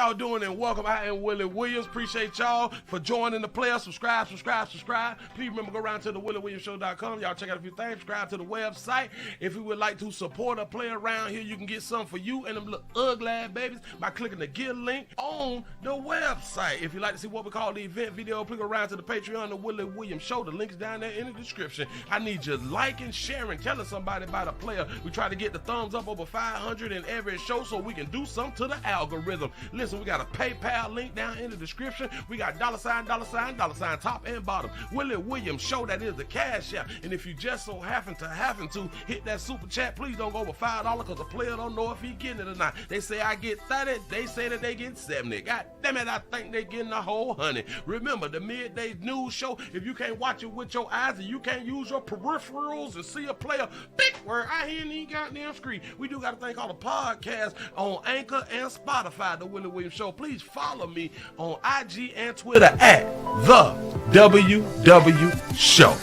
y'all doing and welcome. I am Willie Williams. Appreciate y'all for joining the player. Subscribe. Please remember, go around to the WillieWilliamsShow.com. Y'all check out a few things. Subscribe to the website. If you would like to support a player around here, you can get something for you and them little ugly ass babies by clicking the Get link on the website. If you'd like to see what we call the event video, click around to the Patreon, the Willie Williams Show. The link is down there in the description. I need you liking, sharing, telling somebody about a player. We try to get the thumbs up over 500 in every show so we can do something to the algorithm. Listen, we got a PayPal link down in the description. We got $, top and bottom. Willie Williams Show, that is the cash app. And if you just so happen to hit that super chat, please don't go over $5 because the player don't know if he getting it or not. They say I get 30, they say that they get 70. God damn it, I think they getting a whole 100. Remember, the midday news show, if you can't watch it with your eyes and you can't use your peripherals and see a player, big word, I hear any goddamn screen. We do got a thing called a podcast on Anchor and Spotify, the Willie Williams Show. Please follow me on IG and Twitter at the WW Show.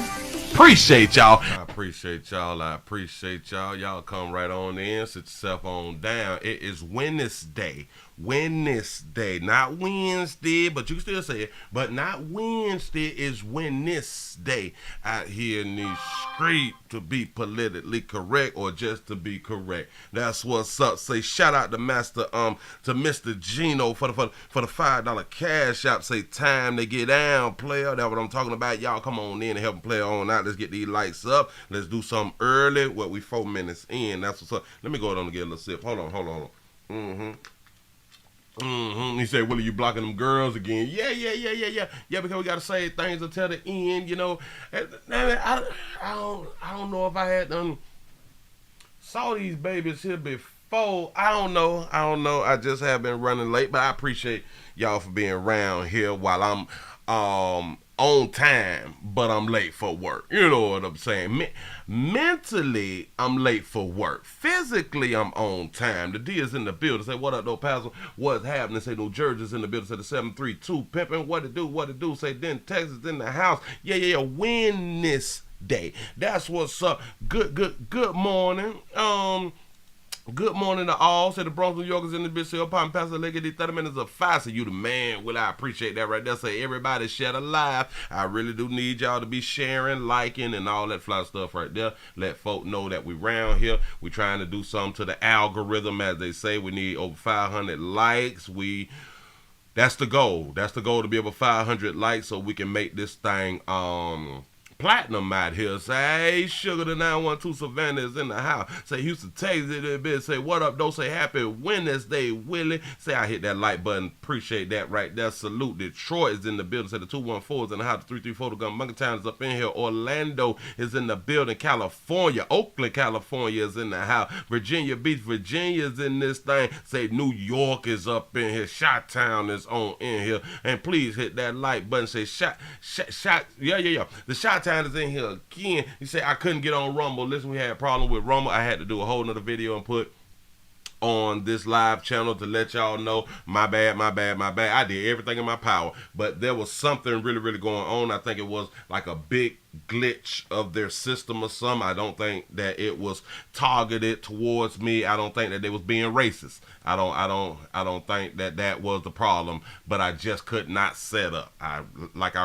Appreciate y'all. I appreciate y'all. Y'all come right on in, sit yourself on down. It is Wednesday. Not Wednesday, but you can still say it. But not Wednesday, is Wednesday out here in these streets, to be politically correct or just to be correct. That's what's up. Say shout out to Mr. Gino for the $5 cash app. Say time to get down, player. That's what I'm talking about. Y'all come on in and help play on out. Let's get these lights up. Let's do something early. What, we 4 minutes in. That's what's up. Let me go down and get a little sip. Hold on. He said, Willie, you blocking them girls again? Yeah, because we got to say things until the end, you know. I don't know if I had saw these babies here before. I don't know. I just have been running late, but I appreciate y'all for being around here while I'm on time, but I'm late for work. You know what I'm saying? Mentally, I'm late for work. Physically, I'm on time. The D is in the building. Say, what up, though, Pastor? What's happening? Say, New Jersey's in the building. Say, the 732 pimping. What it do? Say, then Texas in the house. Yeah. Wednesday. That's what's up. Good morning. Good morning to all. Say the Bronx, New York is in the bitch. Say, upon Pastor Leggedy, 30 minutes of fire. Say, you the man. Well, I appreciate that right there. Say, everybody share the live. I really do need y'all to be sharing, liking, and all that fly stuff right there. Let folk know that we round here. We trying to do something to the algorithm, as they say. We need over 500 likes. That's the goal. That's the goal, to be over 500 likes so we can make this thing platinum out here. Say, hey, Sugar the 912 Savannah is in the house. Say, Houston, Texas, it bit. Say, what up, though? Say, happy Wednesday, Willie. Say, I hit that like button. Appreciate that right there. Salute. Detroit is in the building. Say, the 214 is in the house. The 334 the gun. Monkey Town is up in here. Orlando is in the building. California, Oakland, California is in the house. Virginia Beach, Virginia is in this thing. Say, New York is up in here. Chi-Town is on in here. And please hit that like button. Say, yeah. The Chi-Town is in here again. He said I couldn't get on Rumble. Listen, we had a problem with Rumble. I had to do a whole nother video and put on this live channel to let y'all know. My bad. I did everything in my power, but there was something really going on. I think it was like a big glitch of their system or something. I don't think that it was targeted towards me. I don't think that they was being racist. I don't think that was the problem, but I just could not set up. I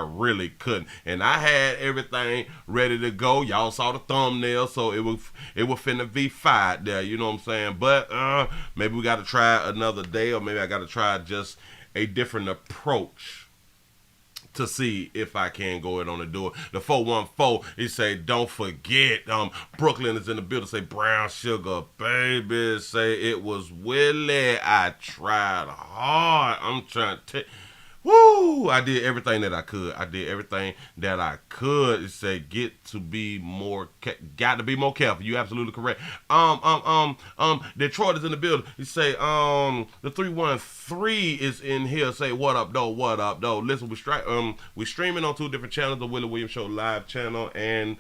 really couldn't. And I had everything ready to go. Y'all saw the thumbnail, so it was finna be fired there, you know what I'm saying? But maybe we got to try another day, or maybe I got to try just a different approach to see if I can go ahead on and do it. The 414, he say, don't forget, Brooklyn is in the building. Say, brown sugar, baby. Say, it was Willie. I tried hard. I'm trying to I did everything that I could. It said, got to be more careful. You absolutely correct. Detroit is in the building. You say, the 313 is in here. Say, what up, though? Listen, we streaming on 2 different channels, the Willie Williams Show live channel, and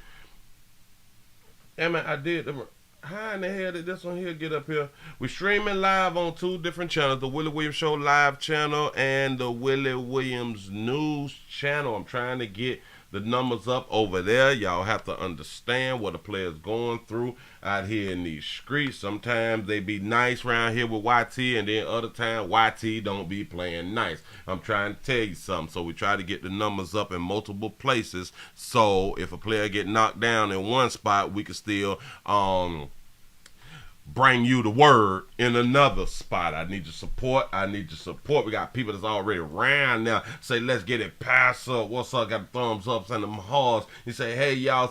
how in the hell did this one here get up here? We're streaming live on 2 different channels, the Willie Williams Show live channel and the Willie Williams News channel. I'm trying to get the numbers up over there. Y'all have to understand what a player's going through out here in these streets. Sometimes they be nice around here with YT, and then other time YT don't be playing nice. I'm trying to tell you something. So we try to get the numbers up in multiple places, so if a player get knocked down in one spot, we can still bring you the word in another spot. I need your support. I need your support. We got people that's already around now. Say, let's get it passed up. What's up? Got the thumbs up, send them hearts. You say, hey, y'all.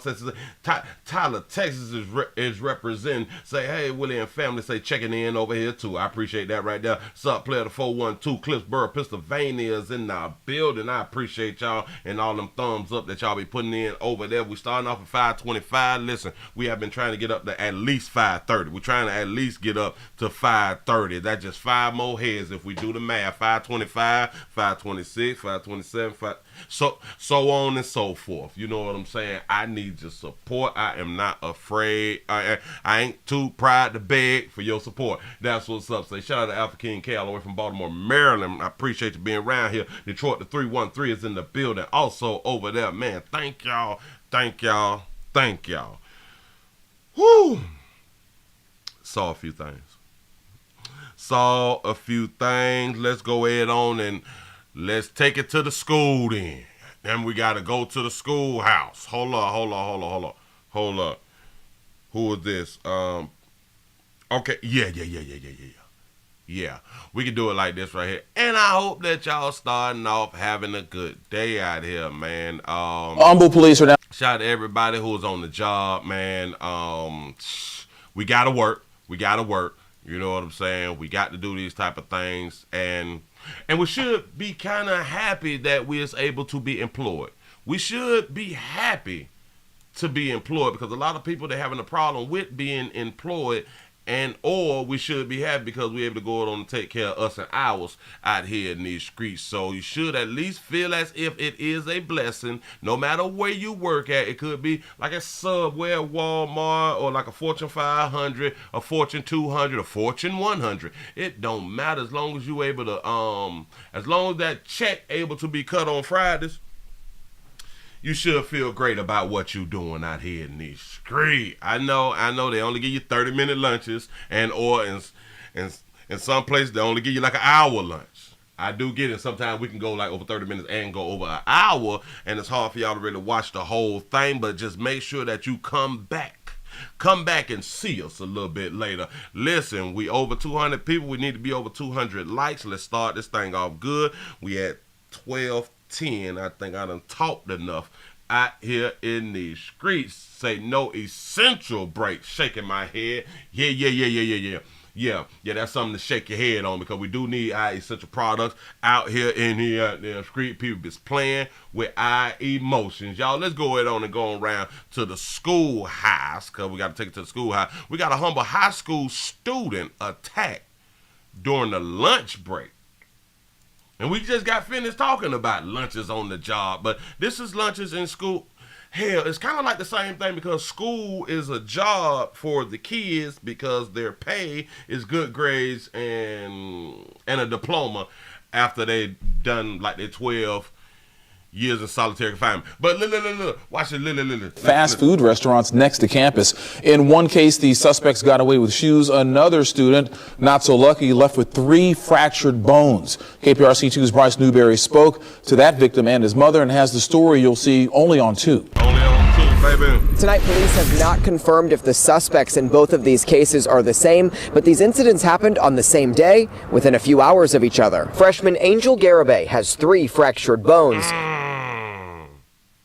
Tyler, Texas is representing. Say, hey, Willie and family. Say, checking in over here, too. I appreciate that right there. Sup, player the 412, Cliffsboro, Pennsylvania is in the building. I appreciate y'all and all them thumbs up that y'all be putting in over there. We starting off at 525. Listen, we have been trying to get up to at least 530. We're trying to at least get up to 530. That's just 5 more heads if we do the math. 525, 526, 527, so on and so forth. You know what I'm saying? I need your support. I am not afraid. I ain't too proud to beg for your support. That's what's up. Say shout out to Alpha King K all the way from Baltimore, Maryland. I appreciate you being around here. Detroit, the 313 is in the building. Also over there, man. Thank y'all. Thank y'all. Thank y'all. Whoo! Saw a few things. Let's go ahead on and let's take it to the school then. Then we got to go to the schoolhouse. Hold up. Who is this? Okay. Yeah. We can do it like this right here. And I hope that y'all starting off having a good day out here, man. Humble police are now. Shout out to everybody who was on the job, man. We got to work. You know what I'm saying? We got to do these type of things, and we should be kind of happy that we is able to be employed. We should be happy to be employed, because a lot of people, they're having a problem with being employed, and or we should be happy because we're able to go on and take care of us and ours out here in these streets. So you should at least feel as if it is a blessing, no matter where you work at. It could be like a Subway, a Walmart, or like a Fortune 500, a Fortune 200, a Fortune 100. It don't matter, as long as you able to, as long as that check able to be cut on Fridays, you should feel great about what you're doing out here in these streets. I know they only give you 30-minute lunches, and in some places they only give you like an hour lunch. I do get it. Sometimes we can go like over 30 minutes and go over an hour, and it's hard for y'all to really watch the whole thing, but just make sure that you come back. Come back and see us a little bit later. Listen, we over 200 people. We need to be over 200 likes. Let's start this thing off good. We at 12:10. I think I done talked enough out here in these streets. Say no essential break. Shaking my head. Yeah, that's something to shake your head on, because we do need our essential products out here in the street. People is playing with our emotions. Y'all, let's go ahead on and go around to the schoolhouse, because we got to take it to the schoolhouse. We got a humble high school student attacked during the lunch break. And we just got finished talking about lunches on the job, but this is lunches in school. Hell, it's kind of like the same thing, because school is a job for the kids, because their pay is good grades and a diploma after they done like their 12 years in solitary confinement. But look, watch it. Fast food restaurants next to campus. In one case, the suspects got away with shoes. Another student, not so lucky, left with 3 fractured bones. KPRC2's Bryce Newberry spoke to that victim and his mother, and has the story you'll see only on 2. Tonight, police have not confirmed if the suspects in both of these cases are the same, but these incidents happened on the same day, within a few hours of each other. Freshman Angel Garibay has 3 fractured bones.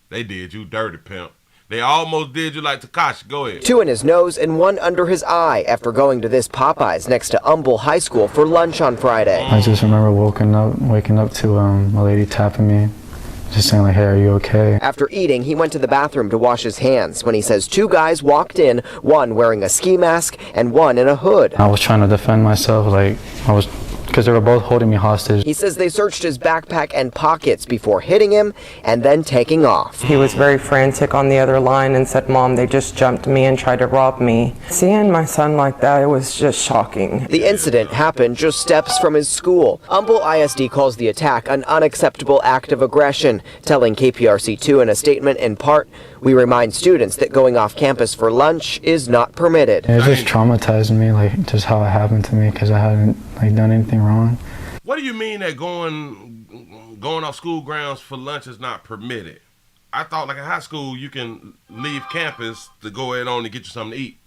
They did you dirty, pimp. They almost did you like Takashi. Go ahead. 2 in his nose and 1 under his eye after going to this Popeyes next to Humble High School for lunch on Friday. I just remember waking up to a lady tapping me, just saying like, hey, are you okay? After eating, he went to the bathroom to wash his hands when he says 2 guys walked in, 1 wearing a ski mask and 1 in a hood. I was trying to defend myself, like I was because they were both holding me hostage. He says they searched his backpack and pockets before hitting him and then taking off. He was very frantic on the other line and said, "Mom, they just jumped me and tried to rob me." Seeing my son like that, it was just shocking. The incident happened just steps from his school. Humble ISD calls the attack an unacceptable act of aggression, telling KPRC2 in a statement in part, "We remind students that going off campus for lunch is not permitted." It just traumatized me, like just how it happened to me, because I hadn't like done anything wrong. What do you mean that going off school grounds for lunch is not permitted? I thought like in high school you can leave campus to go ahead on and get you something to eat.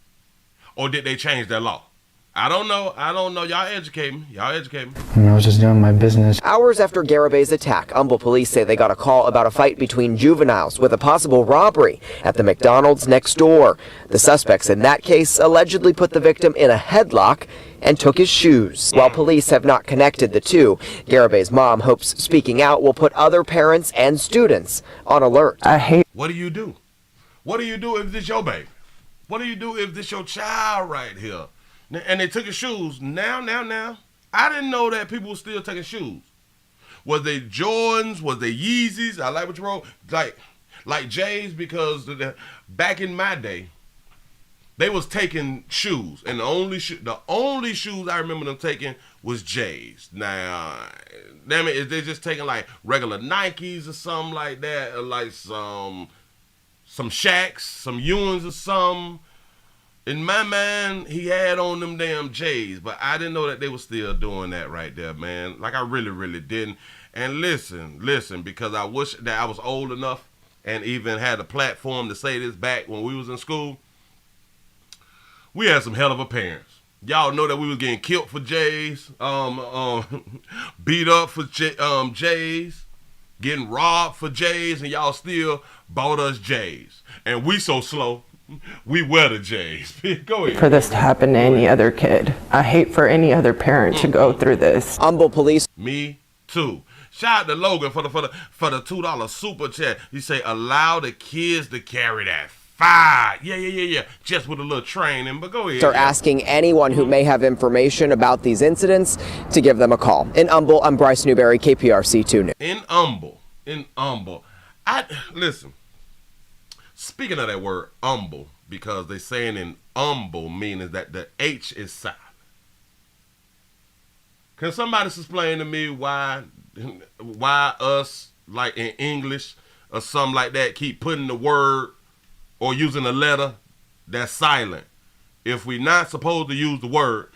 Or did they change that law? I don't know. Y'all educate me. And I was just doing my business. Hours after Garabay's attack, Humble police say they got a call about a fight between juveniles with a possible robbery at the McDonald's next door. The suspects in that case allegedly put the victim in a headlock and took his shoes. While police have not connected the two, Garabay's mom hopes speaking out will put other parents and students on alert. What do you do? What do you do if this your baby? What do you do if this your child right here? And they took his shoes. Now. I didn't know that people were still taking shoes. Was they Jordans? Was they Yeezys? I like what you wrote. Like J's, because back in my day, they was taking shoes. And the only shoes I remember them taking was J's. Now, damn it, is they just taking like regular Nikes or something like that? Or like some Shaqs, some Ewans or something? In my mind, he had on them damn J's, but I didn't know that they were still doing that right there, man. Like, I really, really didn't. And listen, because I wish that I was old enough and even had a platform to say this back when we was in school. We had some hell of a parents. Y'all know that we was getting killed for J's, beat up for J's, getting robbed for J's, and y'all still bought us J's. And we so slow. We wear the J's. Go ahead. For this to happen to any other kid. I hate for any other parent to go through this. Humble police. Me too. Shout out to Logan for the $2 super chat. He say allow the kids to carry that fire. Yeah. Just with a little training, but go ahead. Are asking anyone who may have information about these incidents to give them a call. In Humble, I'm Bryce Newberry, KPRC2 News. In Humble. Listen. Speaking of that word, humble, because they saying in humble meaning that the H is silent. Can somebody explain to me why us, like in English or something like that, keep putting the word or using a letter that's silent? If we not supposed to use the word,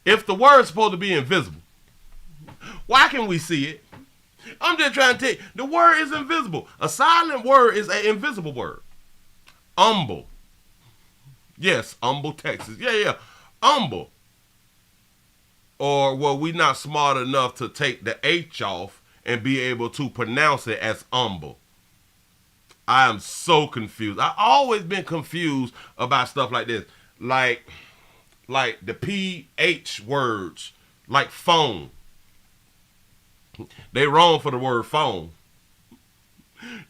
if the word's supposed to be invisible, why can we see it? I'm just trying to tell you, the word is invisible. A silent word is an invisible word. Humble. Yes, Humble, Texas. Yeah. Humble. Or were we not smart enough to take the H off and be able to pronounce it as humble? I am so confused. I've always been confused about stuff like this. Like the PH words, like phone. They wrong for the word phone.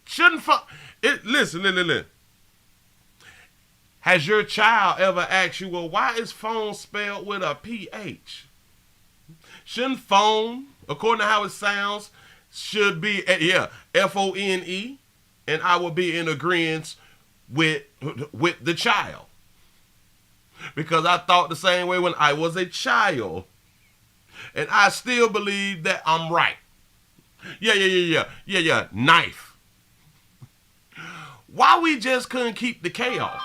Shouldn't phone... Listen. Has your child ever asked you, well, why is phone spelled with a PH? Shouldn't phone, according to how it sounds, should be, F-O-N-E, and I will be in agreement with the child. Because I thought the same way when I was a child. And I still believe that I'm right. Yeah. Knife. Why we just couldn't keep the K off?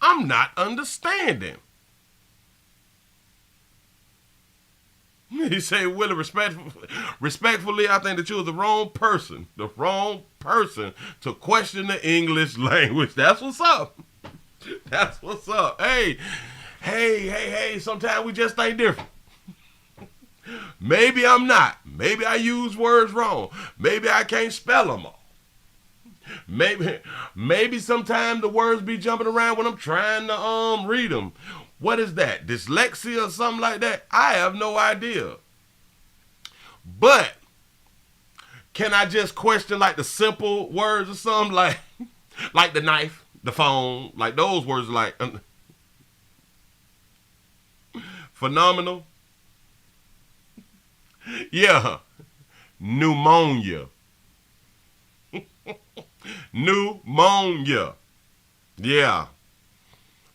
I'm not understanding. He say, Willie, respectfully, I think that you was the wrong person to question the English language. That's what's up. Hey, sometimes we just think different. Maybe I'm not. Maybe I use words wrong. Maybe I can't spell them all. Maybe sometimes the words be jumping around when I'm trying to read them. What is that? Dyslexia or something like that? I have no idea. But can I just question like the simple words or something like the knife, the phone, like those words like phenomenal? Yeah. Pneumonia. Pneumonia. Yeah.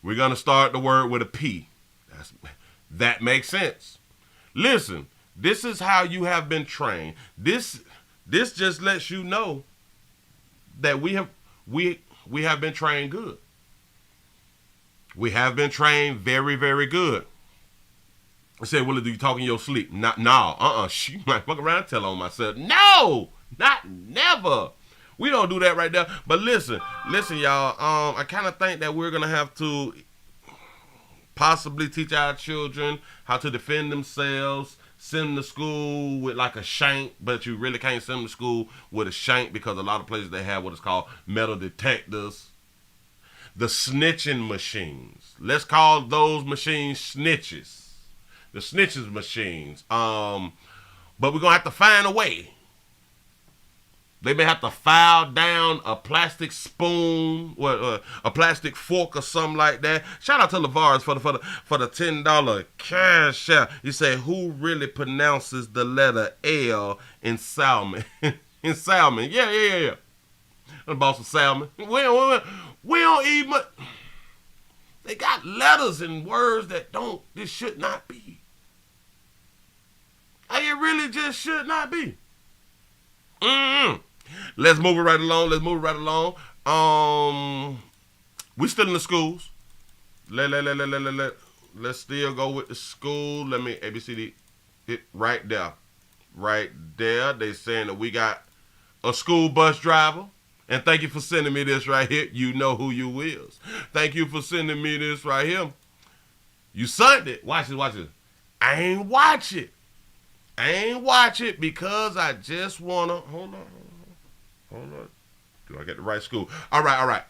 We're going to start the word with a P. That makes sense. Listen, this is how you have been trained. This just lets you know that we have been trained good. We have been trained very, very good. I said, Willie, do you talk in your sleep? No. She might fuck around and tell on myself. No, never. We don't do that right there. But listen, y'all. I kind of think that we're gonna have to possibly teach our children how to defend themselves. Send them to school with like a shank, but you really can't send them to school with a shank because a lot of places they have what is called metal detectors. The snitching machines. Let's call those machines snitches. The snitches machines. But we're gonna have to find a way. They may have to file down a plastic spoon, a plastic fork or something like that. Shout out to LeVars for the $10 cash out. You say, who really pronounces the letter L in salmon? In salmon, yeah. The boss of salmon. We don't eat much. They got letters and words that this should not be. It really just should not be. Let's move it right along. We still in the schools. Let's still go with the school. Let me ABCD it right there. Right there. They saying that we got a school bus driver. And thank you for sending me this right here. You know who you is. Thank you for sending me this right here. You sent it. Watch it. I ain't watch it because I just wanna hold on. Do I get the right school? All right.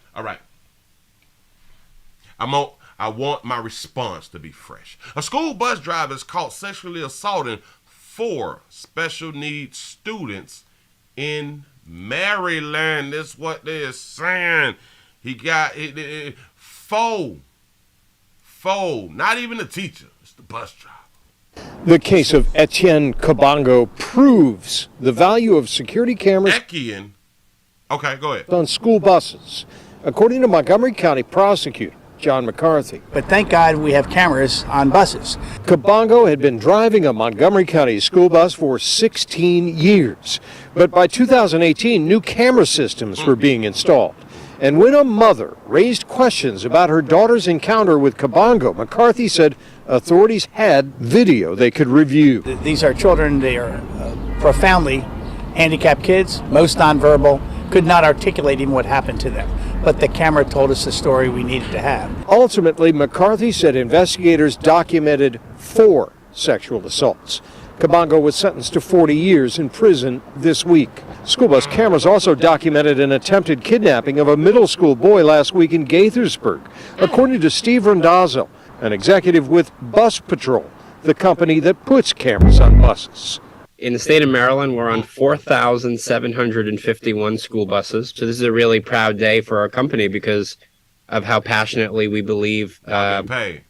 I want my response to be fresh. A school bus driver is caught sexually assaulting 4 special needs students in Maryland. That's what they're saying. He got 4. Not even the teacher. It's the bus driver. The case of Etienne Kabongo proves the value of security cameras Okay, go ahead. on school buses, according to Montgomery County prosecutor John McCarthy. But thank God we have cameras on buses. Kabongo had been driving a Montgomery County school bus for 16 years. But by 2018, new camera systems were being installed. And when a mother raised questions about her daughter's encounter with Kabongo, McCarthy said authorities had video they could review. These are children, they are profoundly handicapped kids, most nonverbal, could not articulate even what happened to them. But the camera told us the story we needed to have. Ultimately, McCarthy said investigators documented 4 sexual assaults. Kabongo was sentenced to 40 years in prison this week. School bus cameras also documented an attempted kidnapping of a middle school boy last week in Gaithersburg, according to Steve Randazzo, an executive with Bus Patrol, the company that puts cameras on buses. In the state of Maryland, we're on 4,751 school buses. So this is a really proud day for our company because of how passionately we believe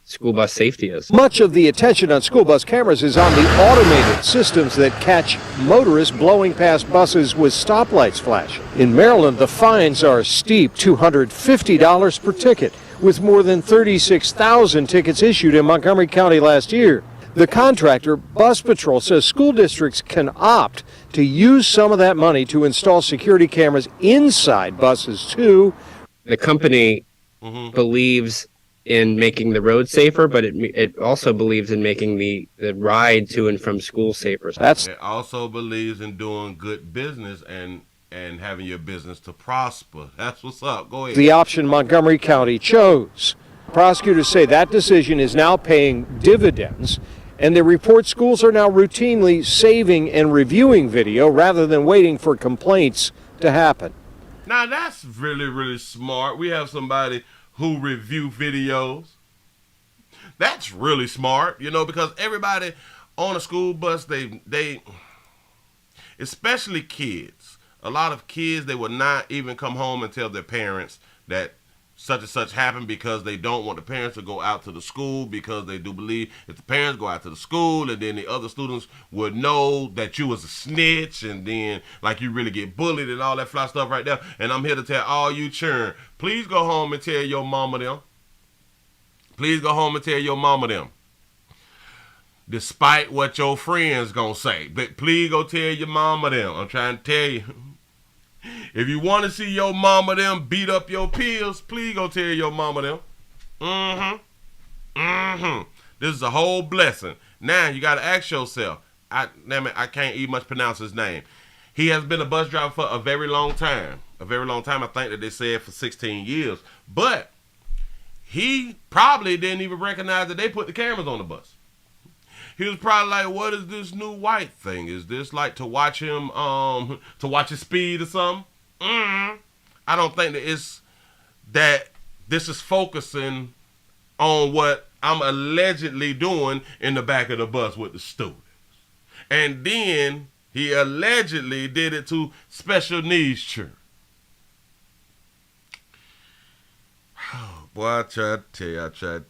school bus safety is. Much of the attention on school bus cameras is on the automated systems that catch motorists blowing past buses with stoplights flashing. In Maryland, the fines are steep, $250 per ticket, with more than 36,000 tickets issued in Montgomery County last year. The contractor, Bus Patrol, says school districts can opt to use some of that money to install security cameras inside buses, too. The company believes in making the road safer, but it also believes in making the ride to and from school safer. It also believes in doing good business and having your business to prosper. That's what's up. Go ahead. The option Montgomery County chose. Prosecutors say that decision is now paying dividends, and they report schools are now routinely saving and reviewing video rather than waiting for complaints to happen. Now that's really, really smart. We have somebody who review videos. That's really smart, because everybody on a school bus, they especially kids. A lot of kids, they will not even come home and tell their parents that such and such happened because they don't want the parents to go out to the school, because they do believe if the parents go out to the school and then the other students would know that you was a snitch, and then like you really get bullied and all that fly stuff right there. And I'm here to tell all you children, please go home and tell your mama them. Please go home and tell your mama them. Despite what your friends gonna say, but please go tell your mama them. I'm trying to tell you. If you want to see your mama them beat up your peers, please go tell your mama them. This is a whole blessing. Now you gotta ask yourself. I can't even much pronounce his name. He has been a bus driver for a very long time. A very long time. I think that they said for 16 years. But he probably didn't even recognize that they put the cameras on the bus. He was probably like, what is this new white thing? Is this like to watch him, to watch his speed or something? I don't think that this is focusing on what I'm allegedly doing in the back of the bus with the students. And then he allegedly did it to special needs children. Oh, boy, I try to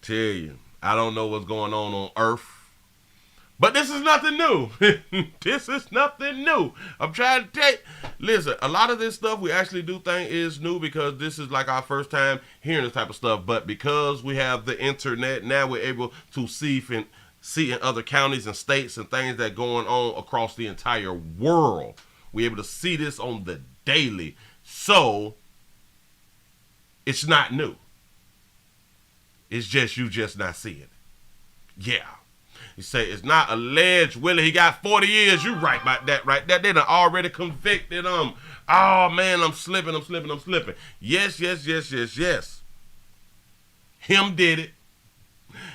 tell you. I don't know what's going on Earth. But this is nothing new. This is nothing new. I'm trying to tell you. Listen, a lot of this stuff we actually do think is new because this is like our first time hearing this type of stuff. But because we have the internet, now we're able to see in other counties and states and things that are going on across the entire world. We're able to see this on the daily. So, it's not new. It's just you just not seeing it. Yeah. You say it's not alleged. Willie, he got 40 years. You right about that right there. They done already convicted him. Oh, man, I'm slipping. Yes. Him did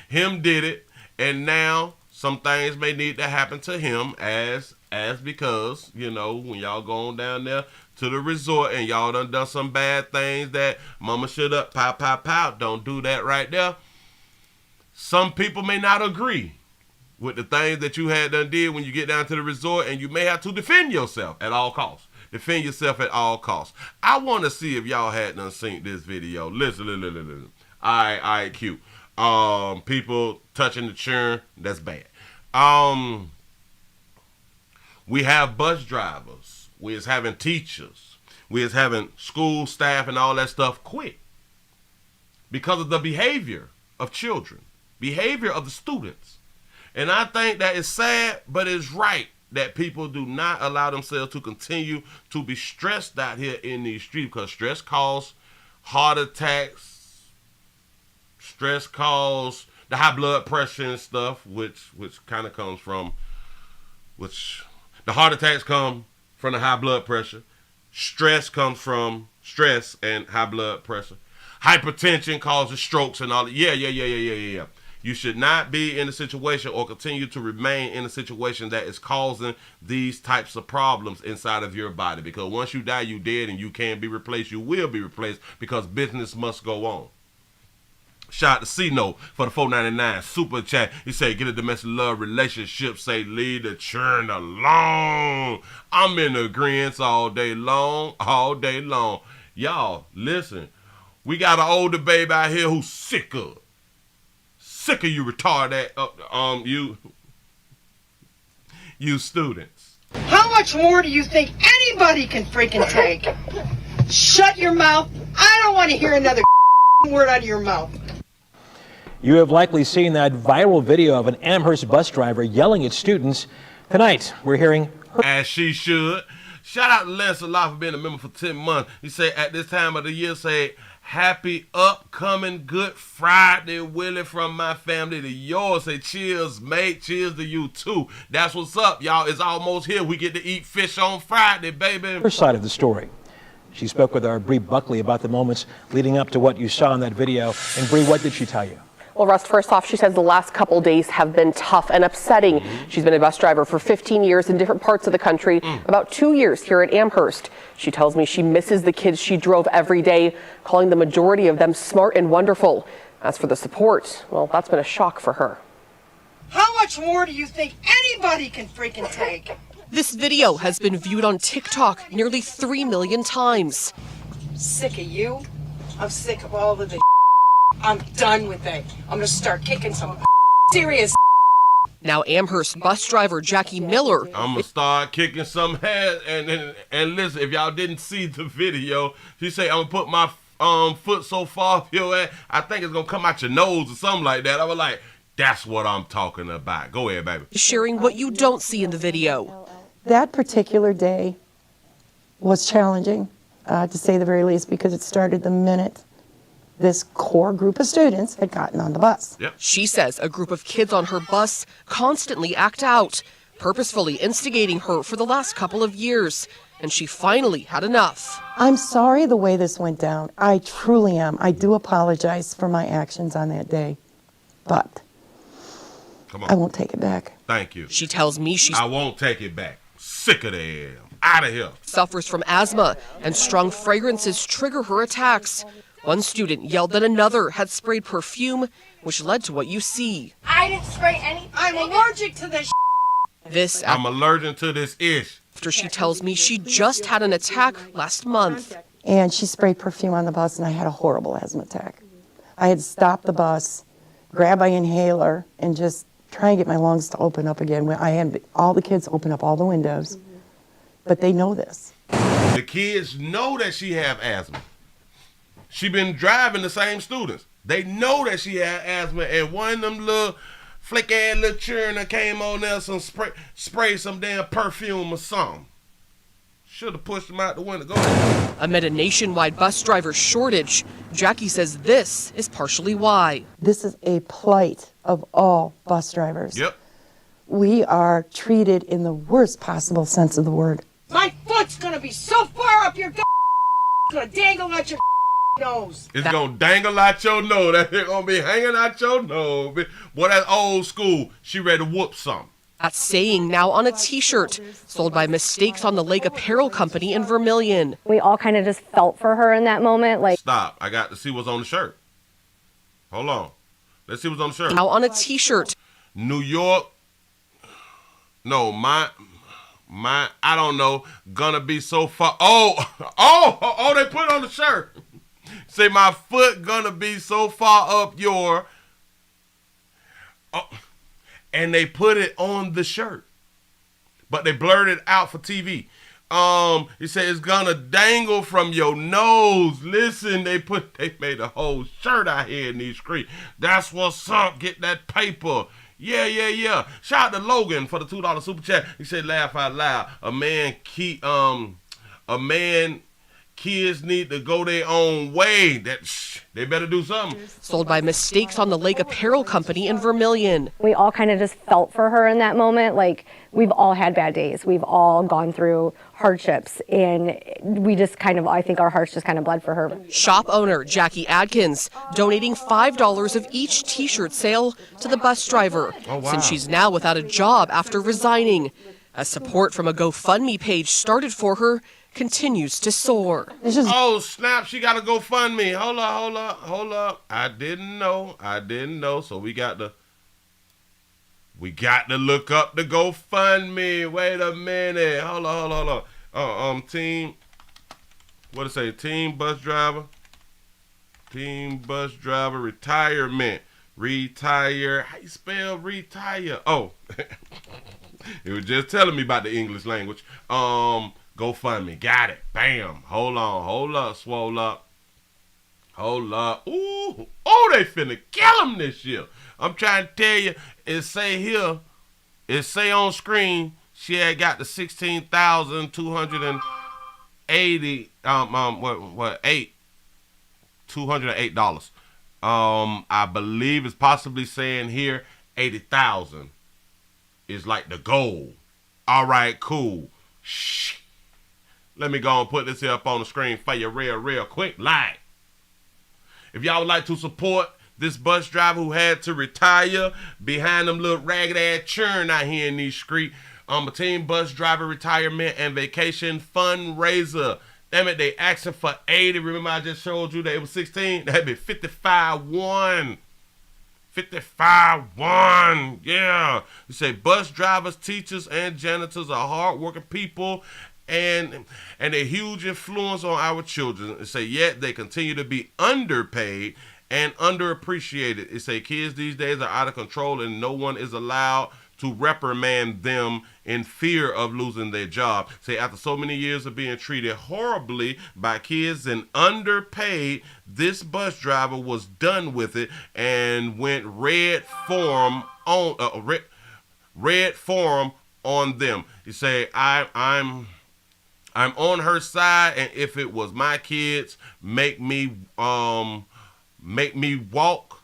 it. And now some things may need to happen to him as because, you know, when y'all go on down there to the resort and y'all done some bad things that mama should up, pow. Don't do that right there. Some people may not agree with the things that you had done did when you get down to the resort, and you may have to defend yourself at all costs. Defend yourself at all costs. I want to see if y'all had done seen this video. Listen. All right, cute. People touching the churn, that's bad. We have bus drivers. We is having teachers. We is having school staff and all that stuff quit because of the behavior of children, behavior of the students. And I think that is sad, but it's right that people do not allow themselves to continue to be stressed out here in these streets, because stress causes heart attacks, stress causes the high blood pressure and stuff, which kind of comes from, the heart attacks come from the high blood pressure. Stress comes from stress and high blood pressure. Hypertension causes strokes and all that. Yeah. You should not be in a situation or continue to remain in a situation that is causing these types of problems inside of your body. Because once you die, you dead, and you can't be replaced. You will be replaced because business must go on. Shout out to C-Note for the $4.99 super chat. He say, get a domestic love relationship. Say, leave the churn alone. I'm in agreement all day long. Y'all, listen. We got an older baby out here who's sick of you retarded, you students. How much more do you think anybody can freaking take? Shut your mouth. I don't want to hear another word out of your mouth. You have likely seen that viral video of an Amherst bus driver yelling at students. Tonight, we're hearing her. As she should. Shout out to Lancelot for being a member for 10 months. He said at this time of the year, say, happy upcoming Good Friday, Willie, from my family to yours. Say, cheers, mate. Cheers to you, too. That's what's up, y'all. It's almost here. We get to eat fish on Friday, baby. Her side of the story. She spoke with our Bree Buckley about the moments leading up to what you saw in that video. And Bree, what did she tell you? Well, Russ, first off, she says the last couple days have been tough and upsetting. She's been a bus driver for 15 years in different parts of the country, about 2 years here at Amherst. She tells me she misses the kids she drove every day, calling the majority of them smart and wonderful. As for the support, well, that's been a shock for her. How much more do you think anybody can freaking take? This video has been viewed on TikTok nearly 3 million times. Sick of you. I'm sick of all of this. I'm done with it. I'm gonna start kicking some serious. Now Amherst bus driver Jackie Miller. I'm gonna start kicking some head. And listen, if y'all didn't see the video, she say I'm gonna put my foot so far up your ass, I think it's gonna come out your nose or something like that. I was like, that's what I'm talking about. Go ahead, baby. Sharing what you don't see in the video. That particular day was challenging, to say the very least, because it started the minute this core group of students had gotten on the bus. Yep. She says a group of kids on her bus constantly act out, purposefully instigating her for the last couple of years, and she finally had enough. I'm sorry the way this went down. I truly am. I do apologize for my actions on that day, but I won't take it back. Thank you. She tells me I won't take it back. Sick of them. Out of here. Suffers from asthma, and strong fragrances trigger her attacks. One student yelled that another had sprayed perfume, which led to what you see. I didn't spray anything. I'm allergic to this. I'm allergic to this ish. After she tells me she just had an attack last month. And she sprayed perfume on the bus, and I had a horrible asthma attack. I had to stop the bus, grab my inhaler, and just try and get my lungs to open up again. I had all the kids open up all the windows, but they know this. The kids know that she have asthma. She been driving the same students. They know that she had asthma, and one of them little flick-ass little children that came on there, some spray some damn perfume or something. Should have pushed them out the window. Go ahead. Amid a nationwide bus driver shortage, Jackie says this is partially why. This is a plight of all bus drivers. Yep. We are treated in the worst possible sense of the word. My foot's gonna be so far up your gonna dangle out your nose. It's gonna dangle out your nose. That's gonna be hanging out your nose. Boy, that's old school. She ready to whoop something. That saying now on a t-shirt sold by Mistakes on the Lake Apparel Company in Vermilion. We all kind of just felt for her in that moment. Stop. I got to see what's on the shirt. Hold on. Let's see what's on the shirt. Now on a t-shirt. New York. No, my, I don't know. Gonna be so far. Oh, they put it on the shirt. Say my foot gonna be so far up your. Oh, and they put it on the shirt, but they blurred it out for TV. He said it's gonna dangle from your nose. Listen, they made a whole shirt out here in these streets. That's what's up. Get that paper. Yeah. Shout out to Logan for the $2 super chat. He said, laugh out loud. Kids need to go their own way. They better do something. Sold by Mistakes on the Lake Apparel Company in Vermilion. We all kind of just felt for her in that moment. We've all had bad days. We've all gone through hardships, and we just I think our hearts just kind of bled for her. Shop owner Jackie Adkins donating $5 of each t-shirt sale to the bus driver, since she's now without a job after resigning. As support from a GoFundMe page started for her continues to soar. Oh, snap. She got to GoFundMe. Hold up. I didn't know. So we got to look up the GoFundMe. Wait a minute. Hold on. Team, what it say? Team bus driver retirement. Retire. How you spell retire? Oh, it was just telling me about the English language. GoFundMe. Got it. Bam. Hold up. Swole up. Hold up. Ooh. Oh, they finna kill him this year. I'm trying to tell you, it say on screen, she had got the $16,280, $208. I believe it's possibly saying here 80,000 is like the goal. All right, cool. Shh. Let me go and put this here up on the screen for you real quick. Like, if y'all would like to support this bus driver who had to retire behind them little ragged ass churn out here in these streets, a Team Bus Driver Retirement and Vacation Fundraiser. Damn it, they asking for 80. Remember I just showed you that it was 16? That'd be 55-1. 55-1. Yeah. You say bus drivers, teachers, and janitors are hardworking people and a huge influence on our children. It say yet they continue to be underpaid and underappreciated. It say kids these days are out of control and no one is allowed to reprimand them in fear of losing their job. Say after so many years of being treated horribly by kids and underpaid, this bus driver was done with it and went red form on them. You say I'm on her side, and if it was my kids, make me walk.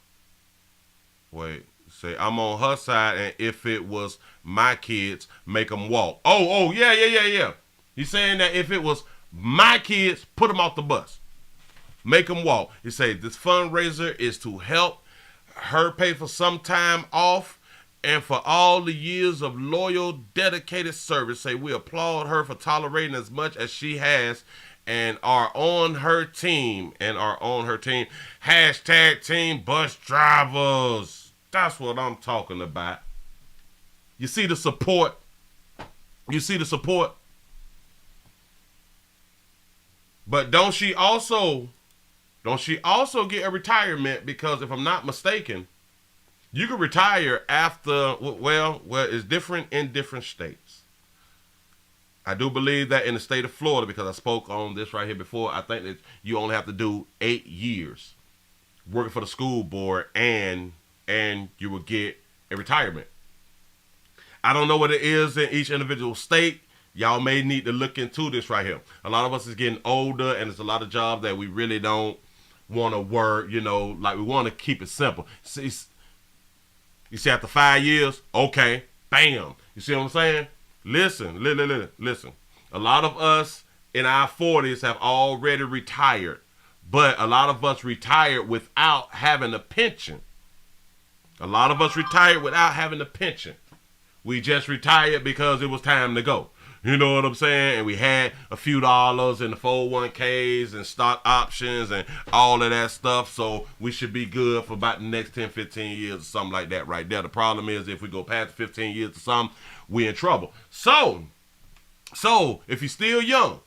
Wait. Say I'm on her side, and if it was my kids, make them walk. Oh, yeah. He's saying that if it was my kids, put them off the bus, make them walk. He say this fundraiser is to help her pay for some time off and for all the years of loyal, dedicated service. Say we applaud her for tolerating as much as she has and are on her team. Hashtag team bus drivers. That's what I'm talking about. You see the support? But don't she also get a retirement? Because if I'm not mistaken, you can retire after, well, it's different in different states. I do believe that in the state of Florida, because I spoke on this right here before, I think that you only have to do 8 years working for the school board and you will get a retirement. I don't know what it is in each individual state. Y'all may need to look into this right here. A lot of us is getting older, and there's a lot of jobs that we really don't want to work, like we want to keep it simple. You see, after 5 years, okay, bam. You see what I'm saying? Listen. A lot of us in our 40s have already retired, but a lot of us retired without having a pension. We just retired because it was time to go. You know what I'm saying? And we had a few dollars in the 401ks and stock options and all of that stuff. So we should be good for about the next 10, 15 years or something like that right there. The problem is if we go past 15 years or something, we're in trouble. So if you're still young,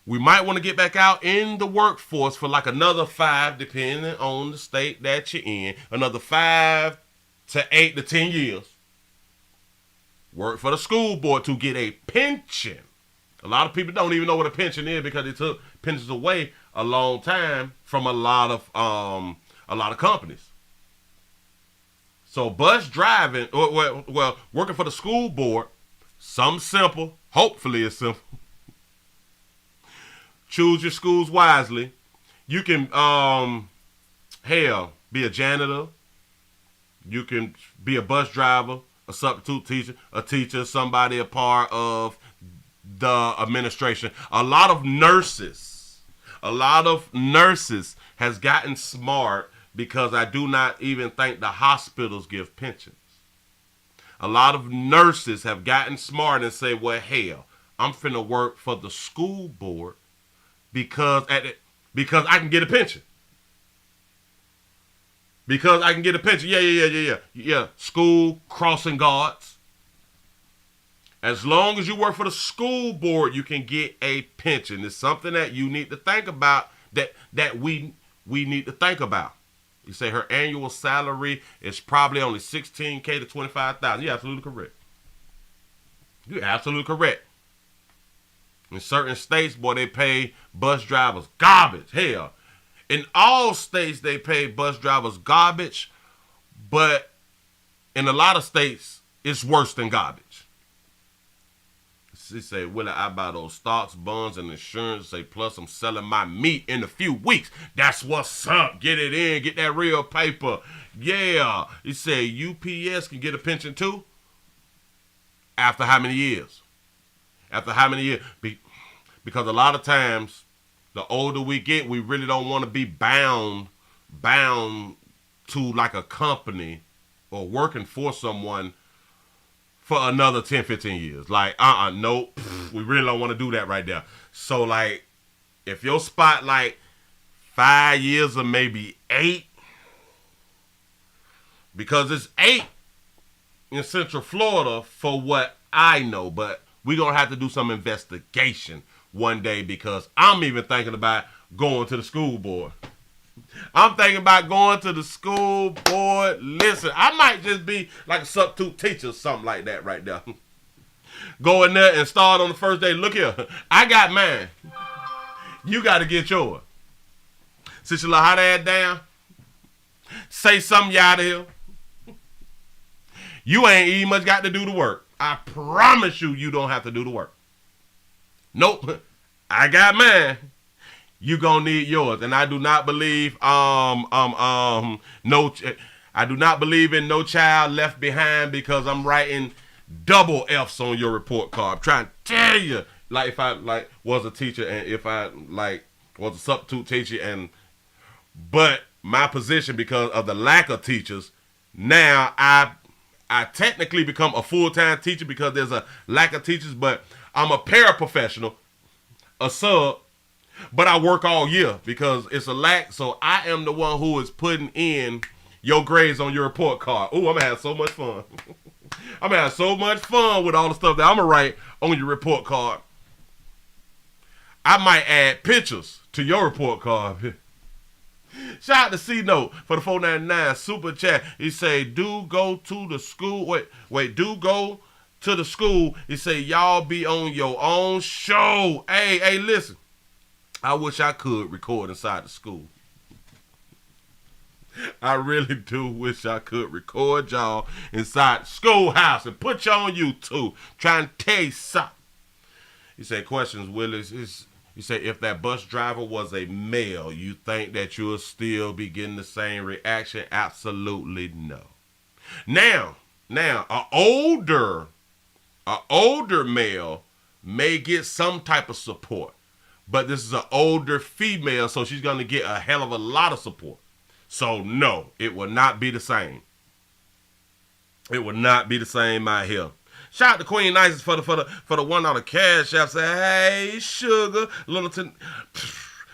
we might want to get back out in the workforce for like another 5, depending on the state that you're in, another 5 to 8 to 10 years. Work for the school board to get a pension. A lot of people don't even know what a pension is because they took pensions away a long time from a lot of companies. So bus driving, well, working for the school board, something simple. Hopefully it's simple. Choose your schools wisely. You can, be a janitor. You can be a bus driver, a substitute teacher, a teacher, somebody a part of the administration. A lot of nurses has gotten smart because I do not even think the hospitals give pensions. A lot of nurses have gotten smart and say, well, hell, I'm finna work for the school board because I can get a pension. Yeah. School crossing guards. As long as you work for the school board, you can get a pension. It's something that you need to think about, that we need to think about. You say her annual salary is probably only $16K to $25,000. You're absolutely correct. In certain states, boy, they pay bus drivers garbage. Hell, in all states, they pay bus drivers garbage, but in a lot of states, it's worse than garbage. She say, Willie, I buy those stocks, bonds, and insurance. Say, plus I'm selling my meat in a few weeks. That's what's up. Get it in. Get that real paper. Yeah. He say, UPS can get a pension too? After how many years? Because a lot of times, the older we get, we really don't want to be bound to like a company or working for someone for another 10, 15 years. Like, nope, we really don't want to do that right there. So, like, if your spot, like, 5 years or maybe 8, because it's 8 in Central Florida for what I know, but We're going to have to do some investigation one day because I'm even thinking about going to the school board. I'm thinking about going to the school board. Listen, I might just be like a substitute teacher or something like that right there. Go in there and start on the first day. Look here, I got mine. You got to get yours. Sit your little hot ass down. Say something, you out of here. You ain't even much got to do the work. I promise you, you don't have to do the work. Nope. I got mine. You gonna need yours. And I do not believe I do not believe in no child left behind because I'm writing double F's on your report card. I'm trying to tell you, like if I was a teacher and if I was a substitute teacher but my position because of the lack of teachers, now I technically become a full-time teacher because there's a lack of teachers, but I'm a paraprofessional, a sub, but I work all year because it's a lack. So I am the one who is putting in your grades on your report card. Ooh, I'm going to have so much fun. I'm going to have so much fun with all the stuff that I'm going to write on your report card. I might add pictures to your report card. Shout out to C-Note for the 499 super chat. He say, do go to the school. Do go to the school. He say, y'all be on your own show. Hey, listen. I wish I could record inside the school. I really do wish I could record y'all inside the schoolhouse and put y'all on YouTube. Trying to tell you something. He said, questions, Willie. You say, if that bus driver was a male, you think that you'll still be getting the same reaction? Absolutely no. Now, an older male may get some type of support, but this is an older female, so she's going to get a hell of a lot of support. So no, it will not be the same. It will not be the same out here. Shout out to Queen Nices for the $1 cash app. Say, hey, sugar, Littleton,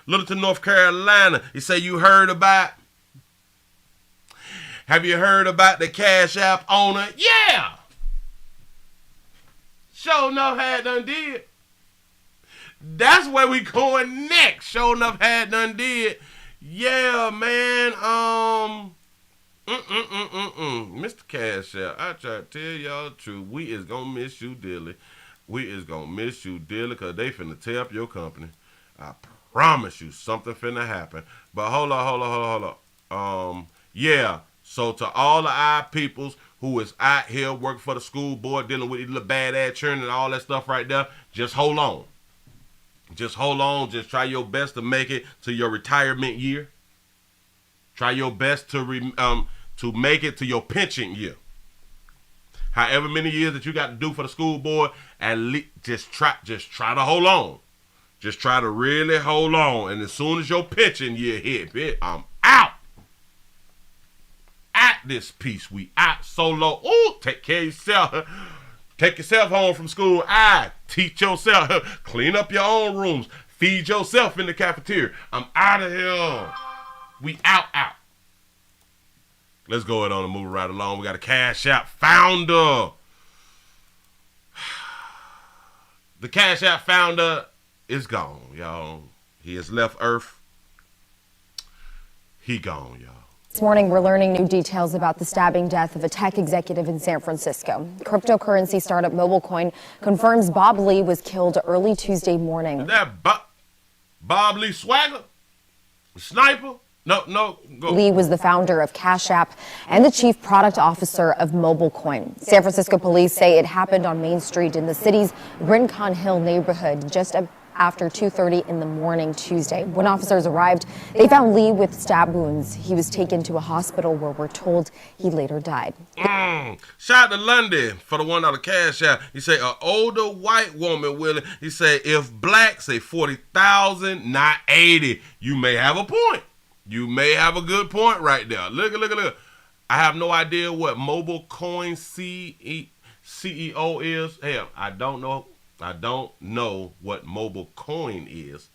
North Carolina. He say, you heard about? Have you heard about the cash app owner? Yeah. Sure enough, had done did. That's where we going next. Sure enough, had done did. Yeah, man. Mr. Cash App, I try to tell y'all the truth. We is gonna miss you dearly. We is gonna miss you dearly because they finna tear up your company. I promise you something finna happen. But hold on. Yeah, so to all of our peoples who is out here working for the school board, dealing with these little bad ass churn and all that stuff right there, just hold on. Just hold on. Just try your best to make it to your retirement year. Try your best to make it to your pension year. However many years that you got to do for the school board, at least just try to hold on. Just try to really hold on. And as soon as your pension year hit, I'm out. At this piece, we out solo. Ooh, take care of yourself. Take yourself home from school. Teach yourself. Clean up your own rooms. Feed yourself in the cafeteria. I'm out of here. We out. Let's go ahead on and move right along. We got a Cash App founder. The Cash App founder is gone, y'all. He has left Earth. He gone, y'all. This morning, we're learning new details about the stabbing death of a tech executive in San Francisco. Cryptocurrency startup MobileCoin confirms Bob Lee was killed early Tuesday morning. Is that Bob Lee Swagger? Sniper? No, go. Lee was the founder of Cash App and the chief product officer of MobileCoin. San Francisco police say it happened on Main Street in the city's Rincon Hill neighborhood just after 2:30 in the morning Tuesday. When officers arrived, they found Lee with stab wounds. He was taken to a hospital where we're told he later died. Shout out to London for the $1 Cash App. He say an older white woman, Willie. He say if black, say 40,000, not 80. You may have a point. You may have a good point right there. Look. I have no idea what MobileCoin CEO is. Hell, I don't know what MobileCoin is.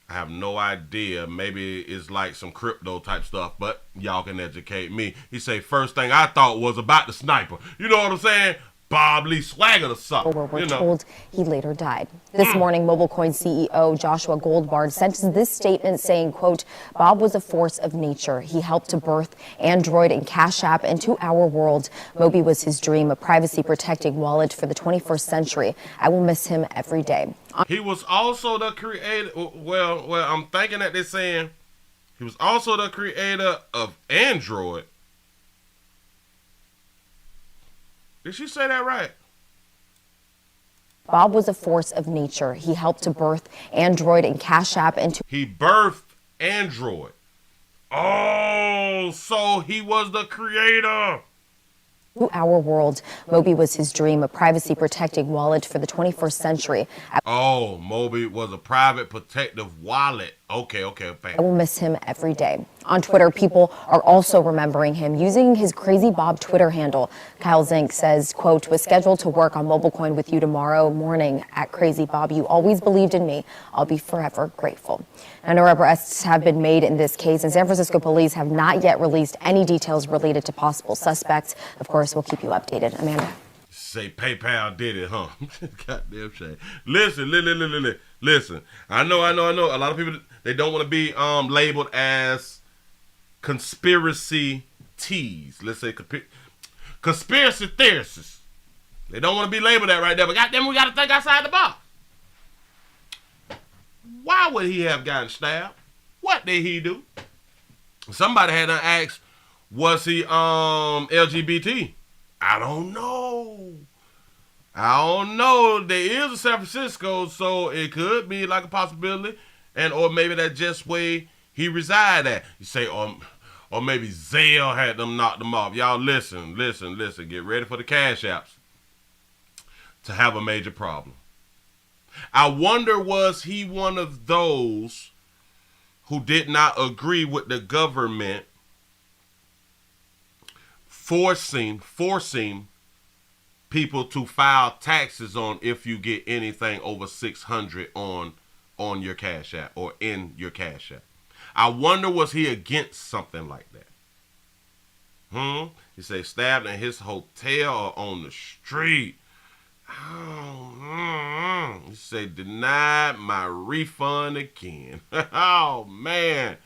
I have no idea. Maybe it's like some crypto type stuff, but y'all can educate me. He say, first thing I thought was about the sniper. You know what I'm saying? Bob Lee Swagger or something. We're told he later died. This morning, MobileCoin CEO Joshua Goldbard sent this statement saying, quote, Bob was a force of nature. He helped to birth Android and Cash App into our world. Moby was his dream, a privacy-protecting wallet for the 21st century. I will miss him every day. He was also the creator, well, I'm thinking that they're saying he was also the creator of Android. Did she say that right? Bob was a force of nature. He helped to birth Android and Cash App into... He birthed Android. Oh, so he was the creator. Our world. Moby was his dream, a privacy-protecting wallet for the 21st century. Oh, Moby was a private protective wallet. Okay. I will miss him every day. On Twitter, people are also remembering him using his Crazy Bob Twitter handle. Kyle Zink says, quote, was scheduled to work on MobileCoin with you tomorrow morning at Crazy Bob. You always believed in me. I'll be forever grateful. Now, no arrests have been made in this case, and San Francisco police have not yet released any details related to possible suspects. Of course, we'll keep you updated. Amanda. Say PayPal did it, huh? Goddamn shame. Listen. I know. A lot of people, they don't want to be labeled as conspiracy teas. Let's say conspiracy theorists. They don't want to be labeled that right there. But goddamn, we got to think outside the box. Why would he have gotten stabbed? What did he do? Somebody had to ask, was he LGBT? I don't know. There is a San Francisco, so it could be like a possibility, and or maybe that's just where he reside at. You say, or maybe Zelle had them knock them off. Y'all listen. Get ready for the cash apps to have a major problem. I wonder, was he one of those who did not agree with the government forcing people to file taxes on if you get anything over $600 on your Cash App or in your Cash App? I wonder, was he against something like that? He say stabbed in his hotel or on the street. He say denied my refund again. Oh man.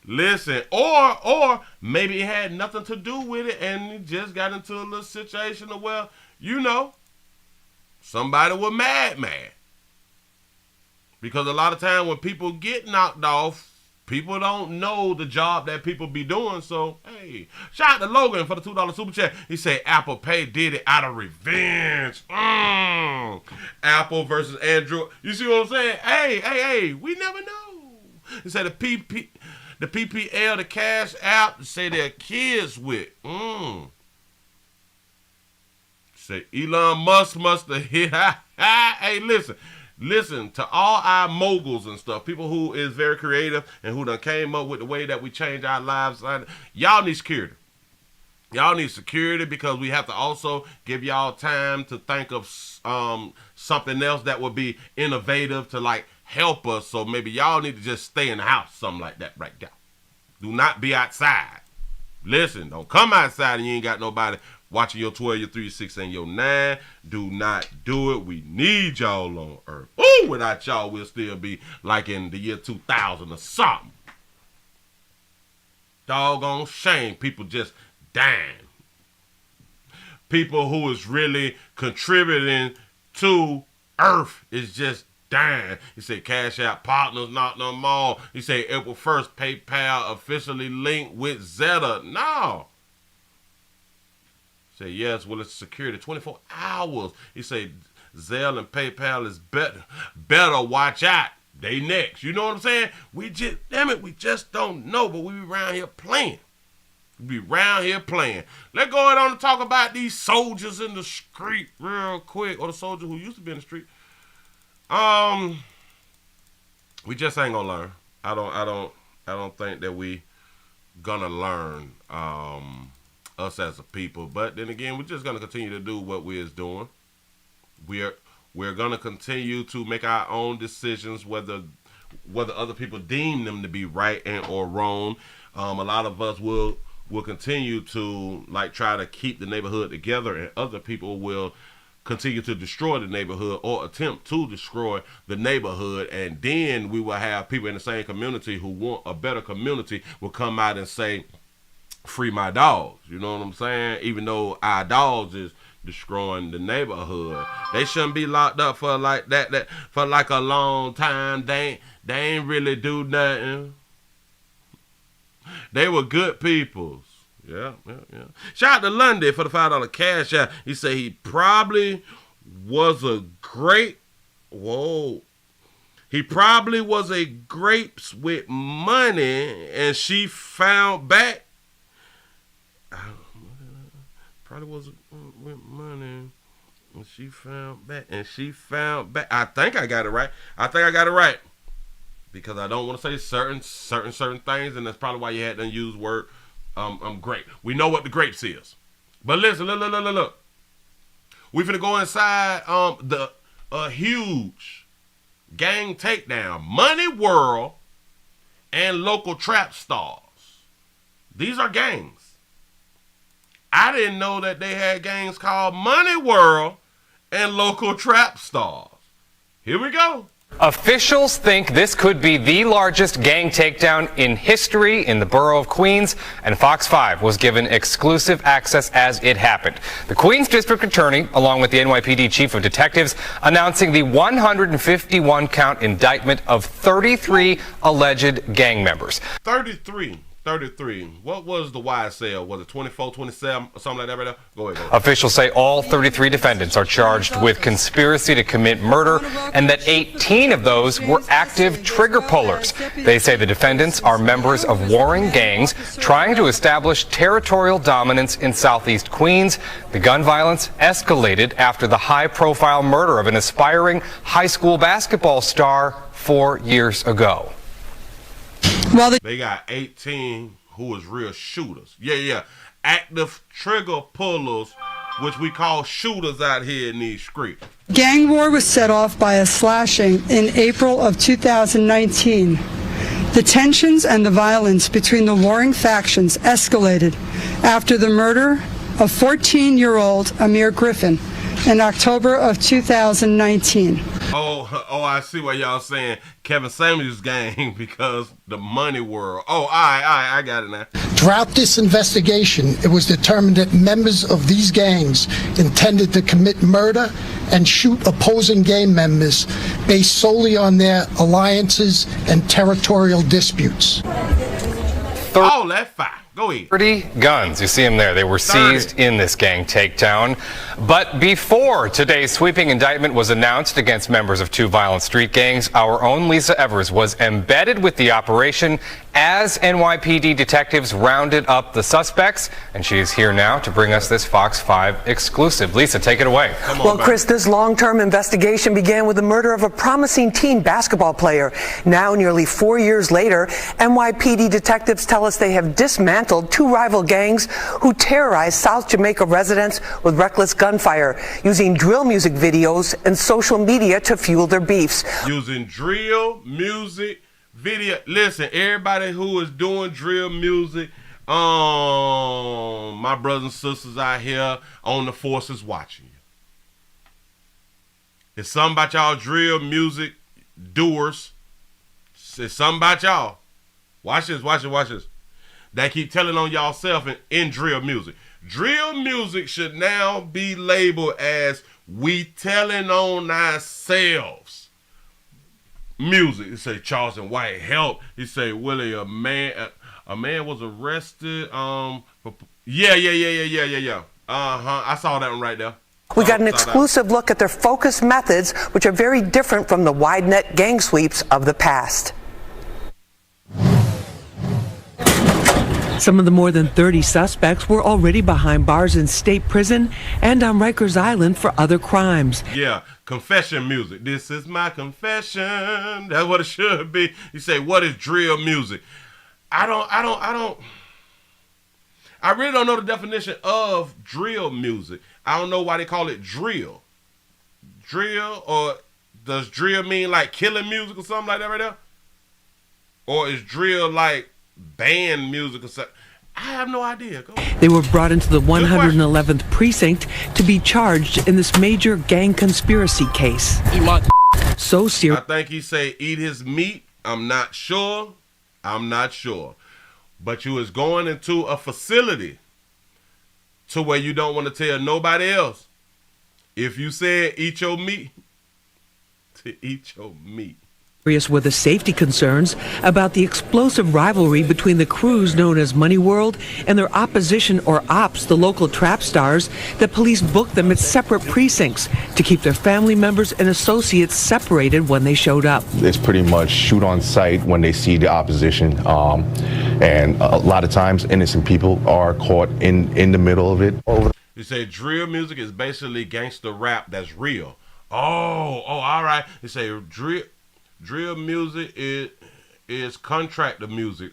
Listen, or maybe it had nothing to do with it and he just got into a little situation of, well, somebody was mad. Because a lot of time when people get knocked off, people don't know the job that people be doing. So, hey, shout out to Logan for the $2 super chat. He said Apple Pay did it out of revenge. Apple versus Android. You see what I'm saying? Hey, we never know. He said the PPL, the Cash App, say their kids with. Say Elon Musk must have hit. Hey, listen to all our moguls and stuff, people who is very creative and who done came up with the way that we change our lives. Y'all need security. Y'all need security because we have to also give y'all time to think of something else that would be innovative to like help us. So maybe y'all need to just stay in the house, something like that right there. Do not be outside. Listen, don't come outside and you ain't got nobody watching your 12, your 3, your 6, and your 9. Do not do it. We need y'all on earth. Ooh, without y'all, we'll still be like in the year 2000 or something. Doggone shame. People just dying. People who is really contributing to earth is just dying. He said Cash App partners not no more. He said April 1st, PayPal officially linked with Zeta. No. Say yes, well, it's security 24 hours. He said Zelle and PayPal is better watch out. They next. You know what I'm saying? We just don't know, but we be around here playing. Let's go ahead on and talk about these soldiers in the street real quick, or the soldier who used to be in the street. We just ain't gonna learn. I don't think that we gonna learn. Us as a people, but then again, we're just gonna continue to do what we is doing. We're gonna continue to make our own decisions, whether other people deem them to be right and or wrong. A lot of us will will continue to like try to keep the neighborhood together, and other people will continue to destroy the neighborhood or attempt to destroy the neighborhood. And then we will have people in the same community who want a better community will come out and say, free my dogs. You know what I'm saying? Even though our dogs is destroying the neighborhood, they shouldn't be locked up for like that for like a long time. They ain't really do nothing. They were good peoples. Yeah. Shout out to Lundy for the $5 cash out. He said he probably was a grape. Whoa. He probably was a grapes with money, and she found back. Probably was with money, and she found back. I think I got it right. Because I don't want to say certain things, and that's probably why you had to use word grape. We know what the grapes is. But listen, look. We finna go inside the huge gang takedown. Money World and local trap stars. These are gangs. I didn't know that they had gangs called Money World and local trap stars. Here we go. Officials think this could be the largest gang takedown in history in the borough of Queens, and Fox 5 was given exclusive access as it happened. The Queens District Attorney, along with the NYPD Chief of Detectives, announcing the 151-count indictment of 33 alleged gang members. 33. What was the YSL? Was it 24, 27, or something like that right there? Go ahead. Officials say all 33 defendants are charged with conspiracy to commit murder, and that 18 of those were active trigger pullers. They say the defendants are members of warring gangs trying to establish territorial dominance in southeast Queens. The gun violence escalated after the high-profile murder of an aspiring high school basketball star 4 years ago. Well, they got 18 who was real shooters. Yeah. Active trigger pullers, which we call shooters out here in these streets. Gang war was set off by a slashing in April of 2019. The tensions and the violence between the warring factions escalated after the murder of 14-year-old Amir Griffin in October of 2019. Oh, I see what y'all saying. Kevin Samuels' gang because the Money World. Oh, I got it now. Throughout this investigation, it was determined that members of these gangs intended to commit murder and shoot opposing gang members based solely on their alliances and territorial disputes. Oh, that's fine. Go ahead. 30 guns. You see them there. They were seized in this gang takedown. But before today's sweeping indictment was announced against members of two violent street gangs, our own Lisa Evers was embedded with the operation as NYPD detectives rounded up the suspects. And she is here now to bring us this Fox 5 exclusive. Lisa, take it away. Well, Chris, this long-term investigation began with the murder of a promising teen basketball player. Now, nearly 4 years later, NYPD detectives tell us they have dismantled two rival gangs who terrorized South Jamaica residents with reckless gunfire, using drill music videos and social media to fuel their beefs. Using drill music video. Listen, everybody who is doing drill music, my brothers and sisters out here on the forces watching you. It's something about y'all drill music doers. It's something about y'all. Watch this. That keep telling on y'all self in drill music. Drill music should now be labeled as we telling on ourselves. Music. It say Charleston White help. He say Willie, a man was arrested. Yeah. I saw that one right there. We got an exclusive look at their focused methods, which are very different from the wide net gang sweeps of the past. Some of the more than 30 suspects were already behind bars in state prison and on Rikers Island for other crimes. Yeah, confession music. This is my confession. That's what it should be. You say, what is drill music? I really don't know the definition of drill music. I don't know why they call it drill. Drill, or does drill mean like killing music or something like that right there? Or is drill like band music or something? I have no idea. Go. They were brought into the 111th precinct to be charged in this major gang conspiracy case. So serious. I think he say eat his meat. I'm not sure. But you was going into a facility to where you don't want to tell nobody else. If you said eat your meat, to eat your meat. With the safety concerns about the explosive rivalry between the crews known as Money World and their opposition or ops, the local trap stars, the police booked them at separate precincts to keep their family members and associates separated when they showed up. It's pretty much shoot on sight when they see the opposition, and a lot of times innocent people are caught in the middle of it. You say drill music is basically gangster rap that's real. Oh, all right. You say drill music is contractor music.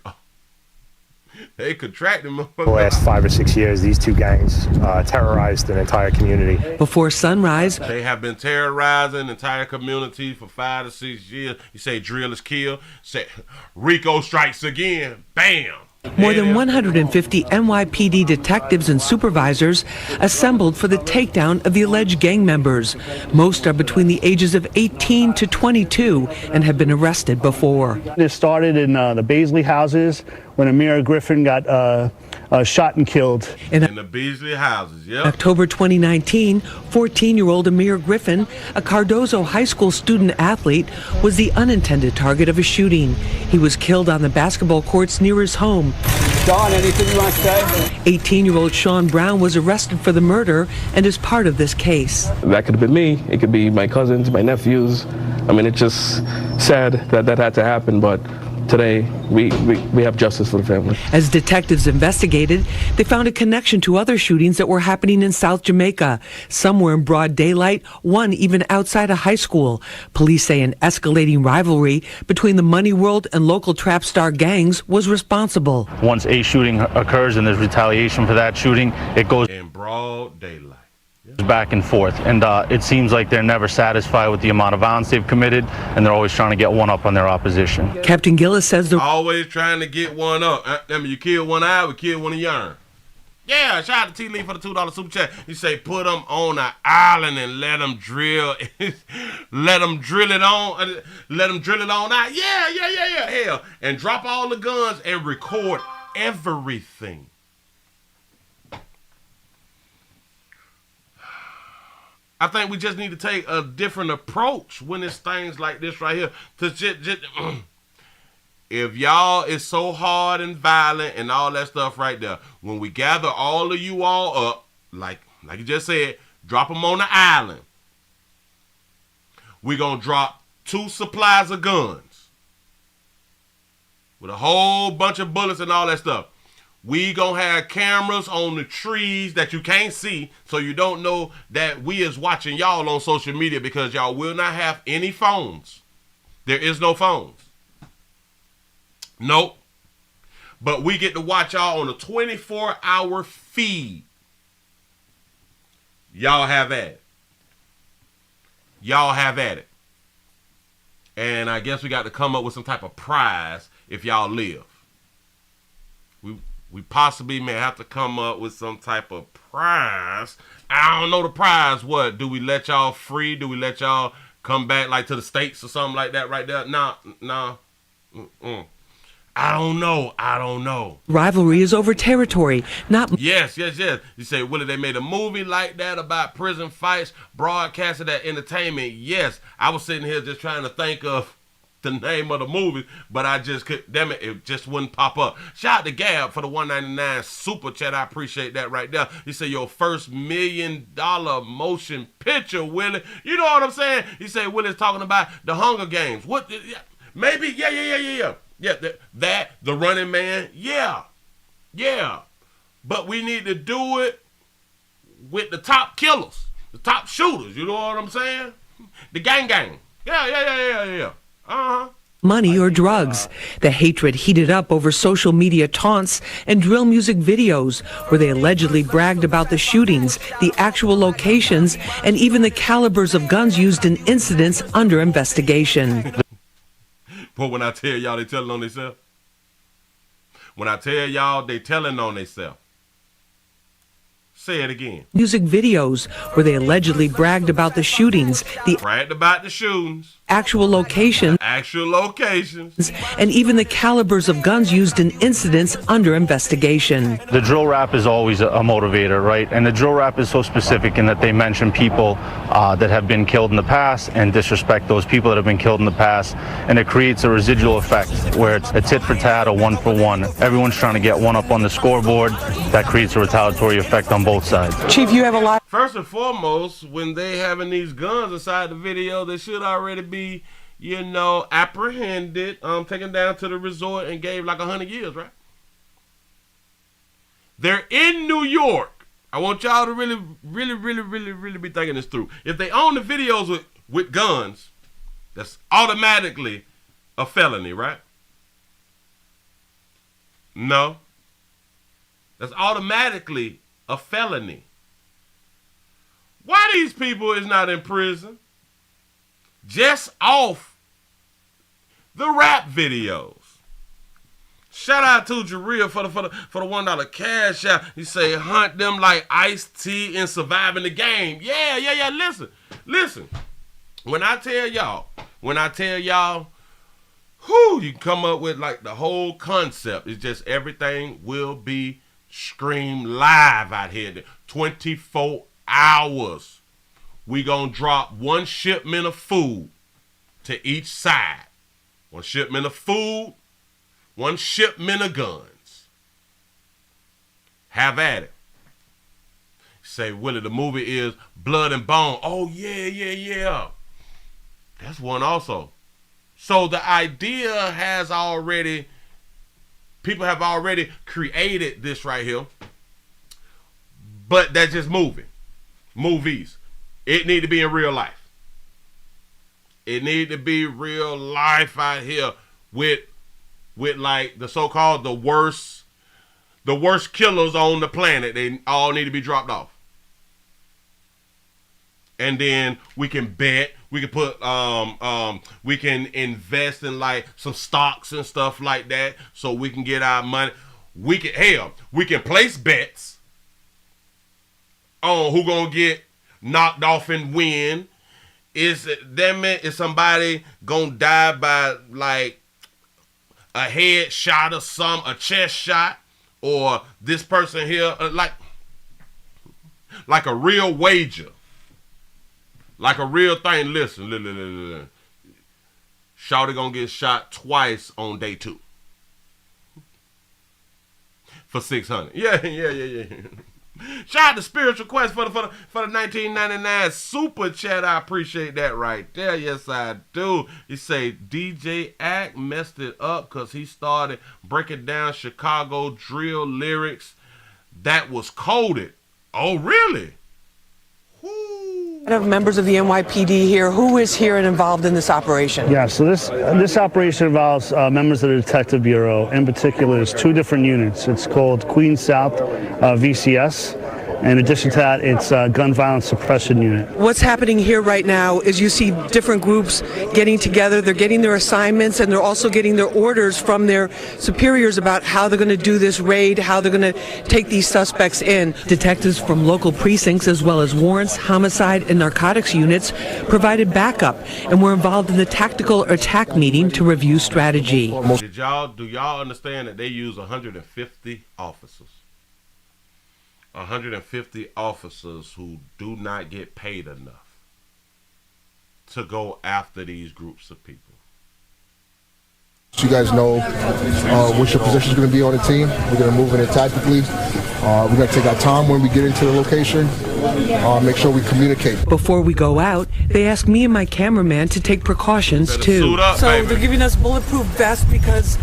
They contracted me. The last 5 or 6 years, these two gangs terrorized an entire community. Before sunrise, they have been terrorizing entire community for 5 to 6 years. You say drill is kill. Say Rico strikes again. Bam. More than 150 NYPD detectives and supervisors assembled for the takedown of the alleged gang members. Most are between the ages of 18 to 22 and have been arrested before. It started in the Beasley houses when Amir Griffin got shot and killed. In the Beasley houses, yeah. October 2019, 14-year-old Amir Griffin, a Cardozo High School student athlete, was the unintended target of a shooting. He was killed on the basketball courts near his home. Don, anything you want to say? 18-year-old Sean Brown was arrested for the murder and is part of this case. That could have been me. It could be my cousins, my nephews. I mean, it's just sad that that had to happen, but today, we have justice for the family. As detectives investigated, they found a connection to other shootings that were happening in South Jamaica. Some were in broad daylight, one even outside a high school. Police say an escalating rivalry between the Money World and local trap star gangs was responsible. Once a shooting occurs and there's retaliation for that shooting, it goes in broad daylight. Back and forth, and it seems like they're never satisfied with the amount of violence they've committed, and they're always trying to get one up on their opposition. Captain Gillis says they're always trying to get one up. I mean, you kill one eye, we kill one of yarn. Yeah, shout out to T. Lee for the $2 super chat. You say put them on an island and let them drill, let them drill it on out. Yeah. Hell, and drop all the guns and record everything. I think we just need to take a different approach when it's things like this right here. If y'all is so hard and violent and all that stuff right there, when we gather all of you all up, like you just said, drop them on the island. We're going to drop 2 supplies of guns with a whole bunch of bullets and all that stuff. We gonna have cameras on the trees that you can't see, so you don't know that we is watching y'all on social media, because y'all will not have any phones. There is no phones. Nope. But we get to watch y'all on a 24-hour feed. Y'all have at it. Y'all have at it. And I guess we got to come up with some type of prize if y'all live. We possibly may have to come up with some type of prize. I don't know the prize. What? Do we let y'all free? Do we let y'all come back like to the States or something like that right there? Nah. I don't know. Rivalry is over territory, not... Yes. You say, Willie, they made a movie like that about prison fights, broadcasted that entertainment. Yes. I was sitting here just trying to think of the name of the movie, but I just could, damn it just wouldn't pop up. Shout out to Gab for the $1.99 super chat. I appreciate that right there. He said your first $1 million motion picture, Willie. You know what I'm saying? He said Willie's talking about the Hunger Games. What? Maybe? Yeah. That the Running Man. Yeah. But we need to do it with the top killers, the top shooters. You know what I'm saying? The gang. Yeah. Money or drugs. The hatred heated up over social media taunts and drill music videos where they allegedly bragged about the shootings, the actual locations, and even the calibers of guns used in incidents under investigation. But when I tell y'all, they telling on themselves. When I tell y'all, they telling on themselves. Say it again. Music videos where they allegedly bragged about the shootings, bragged about the shootings, actual locations, and even the calibers of guns used in incidents under investigation. The drill rap is always a motivator, right? And the drill rap is so specific in that they mention people that have been killed in the past and disrespect those people that have been killed in the past. And it creates a residual effect where it's a tit for tat, a one for one. Everyone's trying to get one up on the scoreboard. That creates a retaliatory effect on both sides. Chief, you have a lot. First and foremost, when they having these guns inside the video, they should already be, you know, apprehended, taken down to the resort and gave like 100 years, right? They're in New York. I want y'all to really be thinking this through. If they own the videos with guns, that's automatically a felony, right? No. That's automatically a felony. Why these people is not in prison? Just off the rap videos. Shout out to Jarrell for the $1 cash out. He say hunt them like Ice-T in Surviving the Game. Yeah. Listen. When I tell y'all, you can come up with like the whole concept. It's just everything will be streamed live out here. 24 hours. We gonna drop one shipment of food to each side. One shipment of food, one shipment of guns. Have at it. Say, Willie, the movie is Blood and Bone. Oh, yeah. That's one also. So the idea has already, people have already created this right here. But that's just movies. It need to be in real life. It need to be real life out here with like the so-called the worst killers on the planet. They all need to be dropped off. And then we can bet, we can put we can invest in like some stocks and stuff like that so we can get our money. We can place bets on who gonna get knocked off and win. Is somebody gonna die by like a head shot or a chest shot, or this person here like a real wager, like a real thing. Listen. Shawty gonna get shot twice on day 2 for $600. Yeah. Shout out to Spiritual Quest for the 1999 super chat. I appreciate that right there. Yes, I do. He say DJ Act messed it up because he started breaking down Chicago drill lyrics that was coded. Oh, really? I have members of the NYPD here. Who is here and involved in this operation? Yeah, so this operation involves members of the Detective Bureau. In particular, there's 2 different units. It's called Queens South VCS. In addition to that, it's a gun violence suppression unit. What's happening here right now is you see different groups getting together. They're getting their assignments, and they're also getting their orders from their superiors about how they're going to do this raid, how they're going to take these suspects in. Detectives from local precincts, as well as warrants, homicide, and narcotics units, provided backup and were involved in the tactical attack meeting to review strategy. Do y'all understand that they use 150 officers? 150 officers who do not get paid enough to go after these groups of people. So you guys know what your position is going to be on the team. We're going to move in it tactically. We're going to take our time when we get into the location. Make sure we communicate. Before we go out, they asked me and my cameraman to take precautions too. Suit up, so baby. they're giving us bulletproof vests because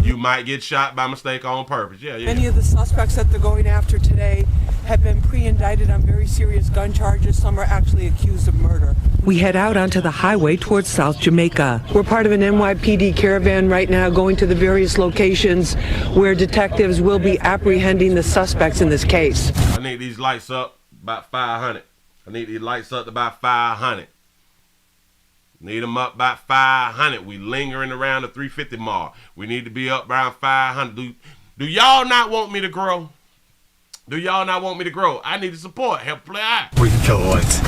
you might get shot by mistake on purpose. Yeah. Many of the suspects that they're going after today have been pre-indicted on very serious gun charges. Some are actually accused of murder. We head out onto the highway towards South Jamaica. We're part of an NYPD caravan right now going to the various locations where detectives will be apprehending the suspects in this case. I need these lights up about 500. I need these lights up to about 500. Need them up by 500. We lingering around the 350 mark. We need to be up around 500. Do Do y'all not want me to grow? Do y'all not want me to grow? I need the support. Help play out. Rejoice.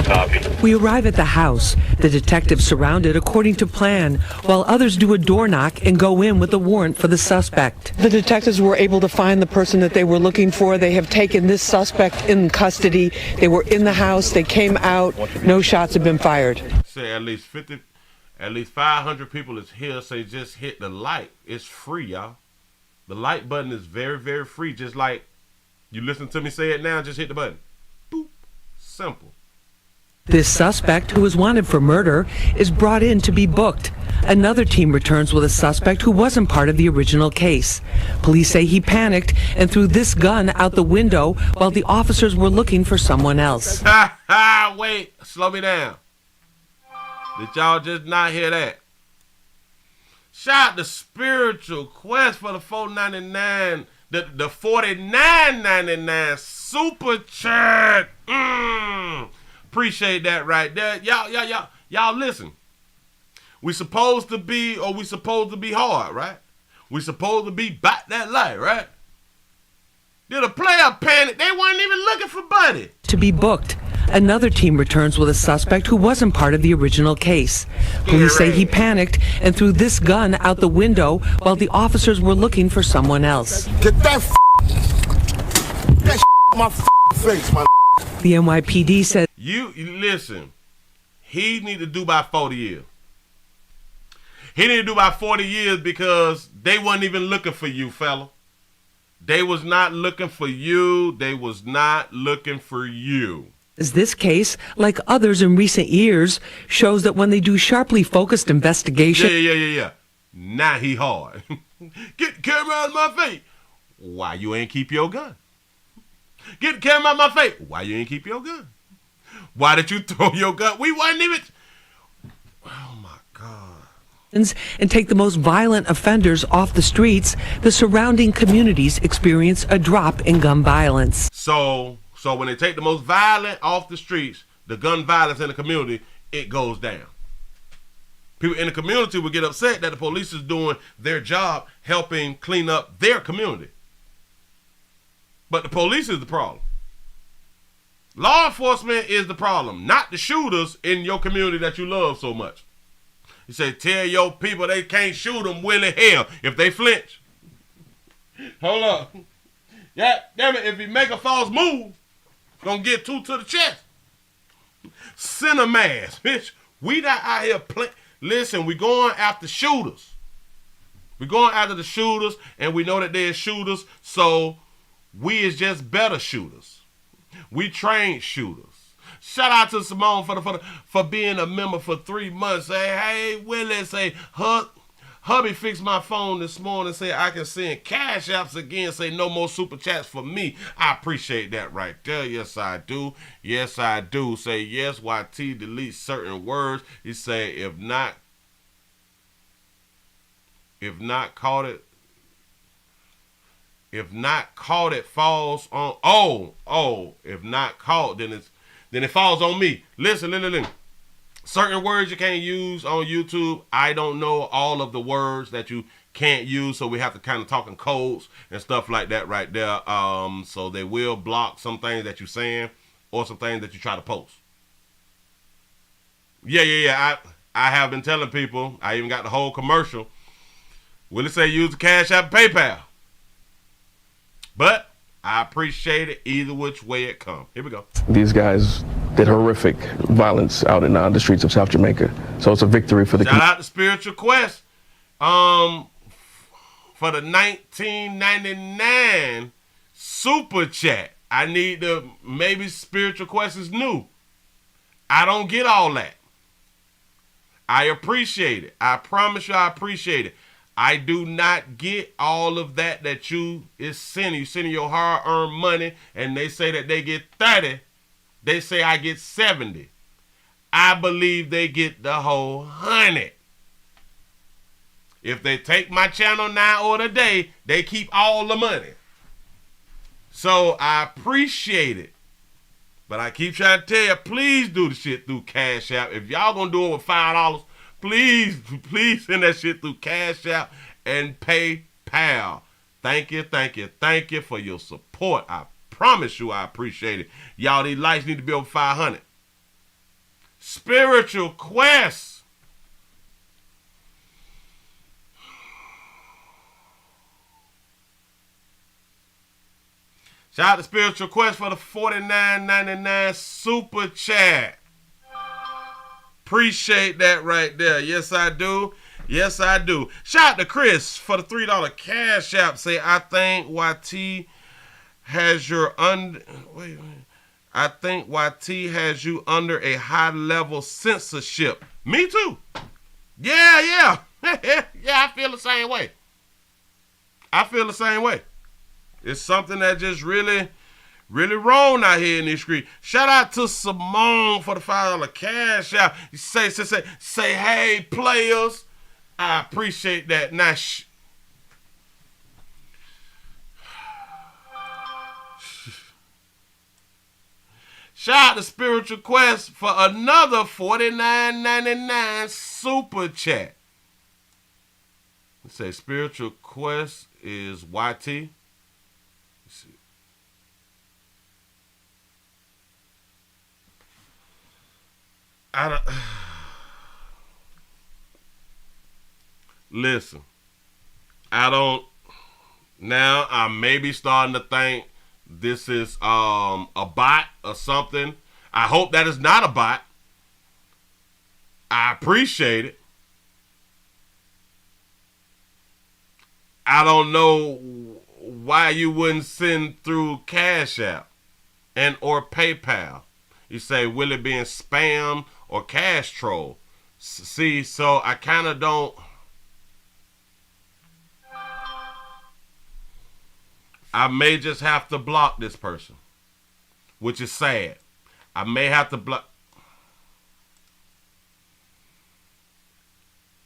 Copy. We arrive at the house. The detectives surround it according to plan, while others do a door knock and go in with a warrant for the suspect. The detectives were able to find the person that they were looking for. They have taken this suspect in custody. They were in the house. They came out. No shots have been fired. Say at least 500 people is here. Say just hit the like. It's free, y'all. The like button is very, very free. Just like you listen to me say it now, just hit the button. Boop. Simple. This suspect, who is wanted for murder, is brought in to be booked. Another team returns with a suspect who wasn't part of the original case. Police say he panicked and threw this gun out the window while the officers were looking for someone else. Wait, slow me down. Did y'all just not hear that? Shout out to Spiritual Quest for the $4.99, the $49.99 super chat. Appreciate that right there. Y'all listen. We supposed to be hard, right? We supposed to be back that light, right? Did a player panic? They weren't even looking for Buddy. To be booked. Another team returns with a suspect who wasn't part of the original case. Police say he panicked and threw this gun out the window while the officers were looking for someone else. Get that my face, my. The NYPD said, You listen, he need to do by 40 years. He need to do by 40 years because they wasn't even looking for you, fella. They was not looking for you. They was not looking for you. As this case, like others in recent years, shows that when they do sharply focused investigation... Yeah. Now he hard. Get the camera out of my face. Why you ain't keep your gun? Get the camera out of my face. Why you ain't keep your gun? Why did you throw your gun? We wasn't even... Oh, my God. And take the most violent offenders off the streets, the surrounding communities experience a drop in gun violence. So when they take the most violent off the streets, the gun violence in the community, it goes down. People in the community will get upset that the police is doing their job helping clean up their community. But the police is the problem. Law enforcement is the problem, not the shooters in your community that you love so much. You say, tell your people they can't shoot them, Willie, hell, if they flinch. Hold up. Yeah, damn it, if you make a false move, gonna get two to the chest. Send a mass, bitch. We not out here playing. Listen, we going after shooters. We going after the shooters, and we know that they're shooters, so we is just better shooters. We trained shooters. Shout out to Simone for being a member for 3 months. Say, hey, Willie, say, hubby fixed my phone this morning. Say, I can send cash apps again. Say, no more super chats for me. I appreciate that right there. Yes, I do. Yes, I do. Say, yes, YT deletes certain words. He say, if not caught it. If not caught, it falls on. If not caught, then it falls on me. Listen. Certain words you can't use on YouTube. I don't know all of the words that you can't use, so we have to kind of talk in codes and stuff like that right there. So they will block some things that you're saying or some things that you try to post. Yeah. I have been telling people. I even got the whole commercial. Will it say use the Cash App, PayPal? But I appreciate it either which way it comes. Here we go. These guys did horrific violence out in the streets of South Jamaica. So it's a victory for the Shout out to Spiritual Quest. For the $19.99 super chat. I need the, maybe Spiritual Quest is new. I don't get all that. I appreciate it. I promise you I appreciate it. I do not get all of that you is sending. You sending your hard-earned money, and they say that they get 30. They say I get 70. I believe they get the whole 100. If they take my channel now or today, they keep all the money. So I appreciate it. But I keep trying to tell you, please do the shit through Cash App. If y'all gonna do it with $5, please send that shit through Cash App and PayPal. Thank you for your support. I promise you I appreciate it. Y'all, these likes need to be over 500. Spiritual Quest. Shout out to Spiritual Quest for the $49.99 super chat. Appreciate that right there. Yes, I do. Yes, I do. Shout out to Chris for the $3 cash app. Say, I think YT has your I think YT has you under a high level censorship. Me too. Yeah. Yeah, I feel the same way. It's something that just really wrong out here in these streets. Shout out to Simone for the $5 cash out. Say, hey, players. I appreciate that. Now, shout out to Spiritual Quest for another $49.99 super chat. Let's say Spiritual Quest is YT. Listen, now I may be starting to think this is a bot or something. I hope that is not a bot. I appreciate it. I don't know why you wouldn't send through Cash App and or PayPal. You say, will it be in spam or cash troll? See, so I kind of don't. I may just have to block this person, which is sad. I may have to block.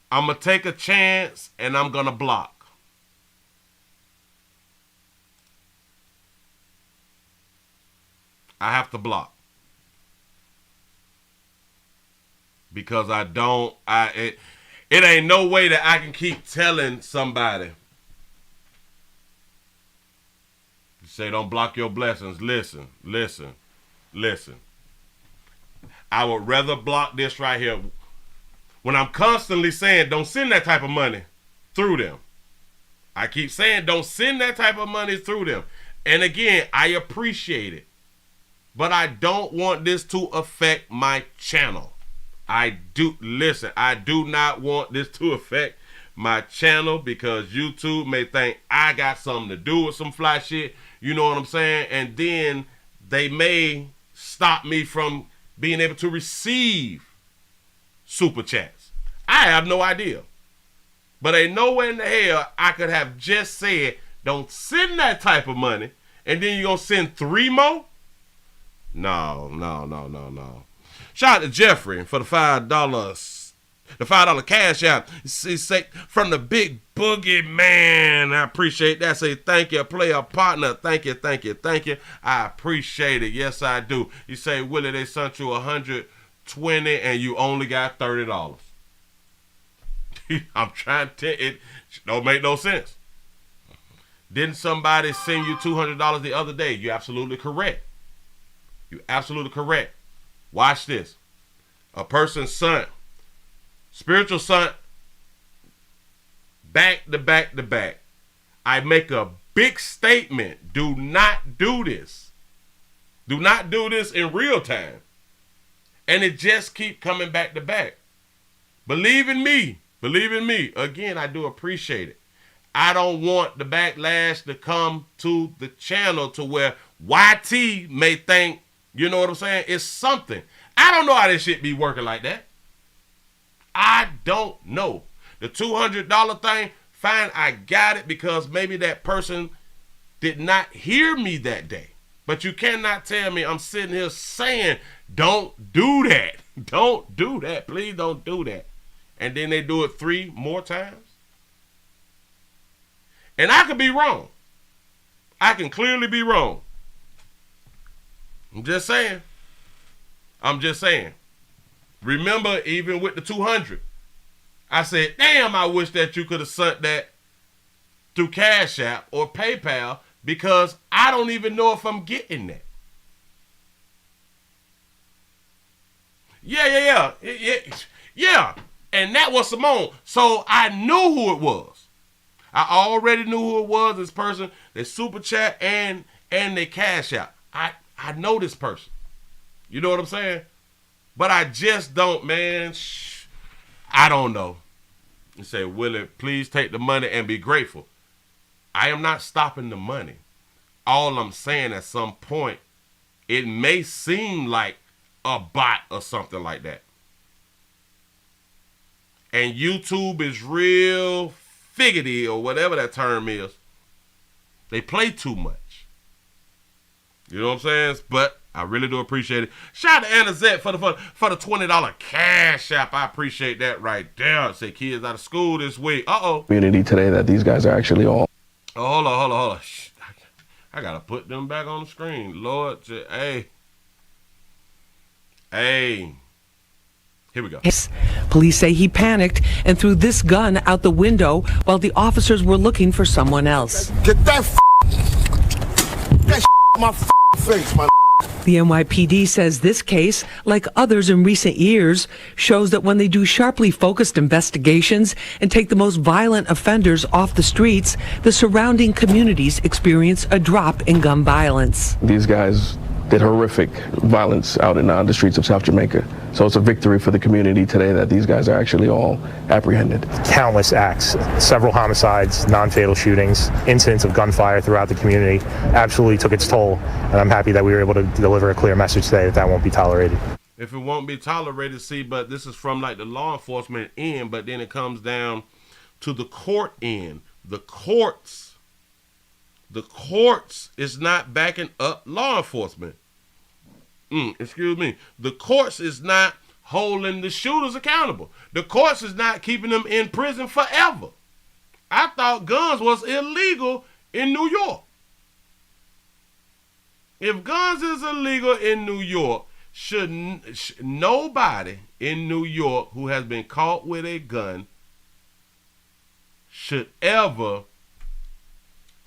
I'm going to take a chance and I'm going to block. I have to block. Because it ain't no way that I can keep telling somebody. Say, don't block your blessings. Listen. I would rather block this right here. When I'm constantly saying, don't send that type of money through them. I keep saying, don't send that type of money through them. And again, I appreciate it. But I don't want this to affect my channel. I do not want this to affect my channel because YouTube may think I got something to do with some fly shit. You know what I'm saying? And then they may stop me from being able to receive super chats. I have no idea. But ain't nowhere in the hell I could have just said, don't send that type of money, and then you're going to send 3 more? No. Shout out to Jeffrey for the $5 cash out. Say from the big boogie man. I appreciate that. Say thank you, player partner. Thank you. I appreciate it. Yes, I do. You say, Willie, they sent you 120 and you only got $30. I'm trying to it don't make no sense. Didn't somebody send you $200 the other day? You're absolutely correct. Watch this. A person's son, spiritual son, back to back. I make a big statement. Do not do this. Do not do this in real time. And it just keep coming back to back. Believe in me. Again, I do appreciate it. I don't want the backlash to come to the channel to where YT may think, you know what I'm saying, it's something. I don't know how this shit be working like that. I don't know. The $200 thing, fine, I got it because maybe that person did not hear me that day. But you cannot tell me I'm sitting here saying, don't do that. Don't do that. Please don't do that. And then they do it 3 more times. And I could be wrong. I can clearly be wrong. I'm just saying. Remember, even with the 200, I said, damn, I wish that you could have sent that through Cash App or PayPal because I don't even know if I'm getting that. Yeah. And that was Simone. So I knew who it was. I already knew who it was, this person, they super chat and they Cash App. I know this person. You know what I'm saying? But I just don't, man. I don't know. You say, Willie, please take the money and be grateful. I am not stopping the money. All I'm saying, at some point, it may seem like a bot or something like that. And YouTube is real figgity, or whatever that term is. They play too much. You know what I'm saying? But I really do appreciate it. Shout out to Annazette for the $20 Cash App. I appreciate that right there. Say kids out of school this week. Community today that these guys are actually all. Oh, hold on. I gotta put them back on the screen. Lord, hey. Here we go. Police say he panicked and threw this gun out the window while the officers were looking for someone else. Get that my face, my. The NYPD says this case, like others in recent years, shows that when they do sharply focused investigations and take the most violent offenders off the streets, the surrounding communities experience a drop in gun violence. These guys did horrific violence out in the streets of South Jamaica. So it's a victory for the community today that these guys are actually all apprehended. Countless acts, several homicides, non-fatal shootings, incidents of gunfire throughout the community absolutely took its toll. And I'm happy that we were able to deliver a clear message today that won't be tolerated. If it won't be tolerated, see, but this is from like the law enforcement end, but then it comes down to the court end. The courts is not backing up law enforcement. Excuse me. The courts is not holding the shooters accountable. The courts is not keeping them in prison forever. I thought guns was illegal in New York. If guns is illegal in New York, should nobody in New York who has been caught with a gun should ever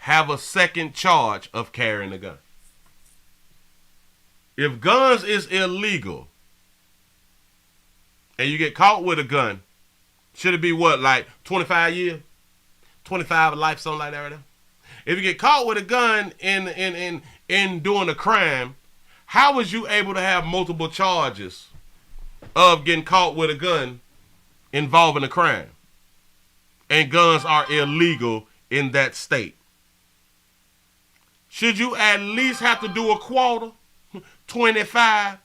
have a second charge of carrying a gun. If guns is illegal and you get caught with a gun, should it be what, like 25 years? 25 of life, something like that right there? If you get caught with a gun in doing a crime, how was you able to have multiple charges of getting caught with a gun involving a crime? And guns are illegal in that state. Should you at least have to do a quarter? 25?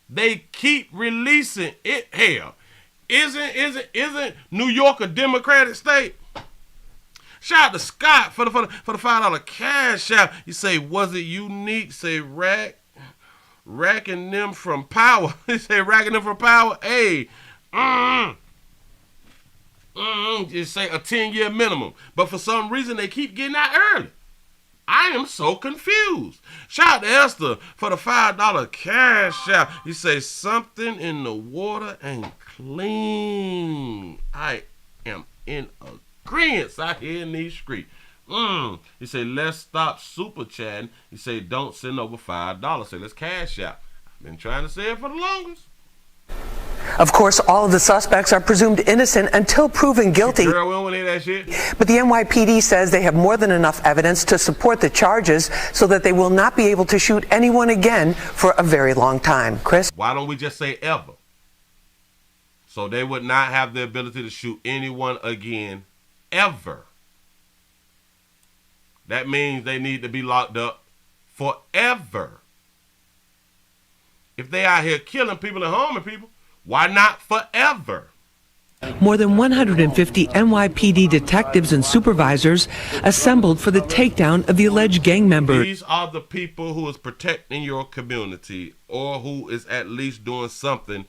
They keep releasing it. Hell, isn't New York a Democratic state? Shout out to Scott for the $5 Cash App. You say, was it unique? Say, racking them from power. He say, racking them from power. Hey, just say a 10-year minimum. But for some reason, they keep getting out early. I am so confused. Shout out to Esther for the $5 Cash App. You say, something in the water ain't clean. I am in agreement out here in these streets. You say, let's stop super chatting. You say, don't send over $5. Say, let's Cash App. I've been trying to say it for the longest. Of course, all of the suspects are presumed innocent until proven guilty. Girl, we don't want to hear that shit. But the NYPD says they have more than enough evidence to support the charges so that they will not be able to shoot anyone again for a very long time. Chris? Why don't we just say ever? So they would not have the ability to shoot anyone again ever. That means they need to be locked up forever. If they out here killing people and harming people, why not forever? More than 150 NYPD detectives and supervisors assembled for the takedown of the alleged gang members. These are the people who is protecting your community or who is at least doing something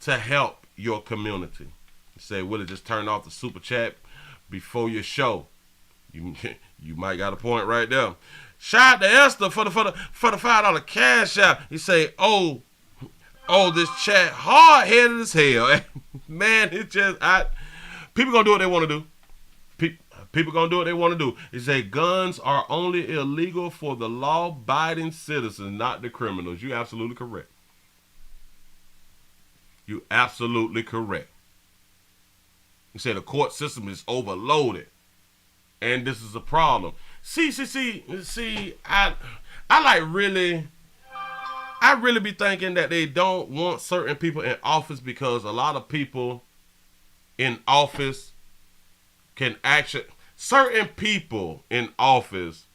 to help your community. You say, Willie, just turn off the super chat before your show. You might got a point right there. Shout out to Esther for the $5 Cash App. You say, oh, this chat hard-headed as hell. Man, it's just, people gonna do what they want to do. People gonna do what they want to do. It say guns are only illegal for the law-abiding citizens, not the criminals. You're absolutely correct. You absolutely correct. You say the court system is overloaded, and this is a problem. See. I really be thinking that they don't want certain people in office because a lot of people in office can actually. Certain people in office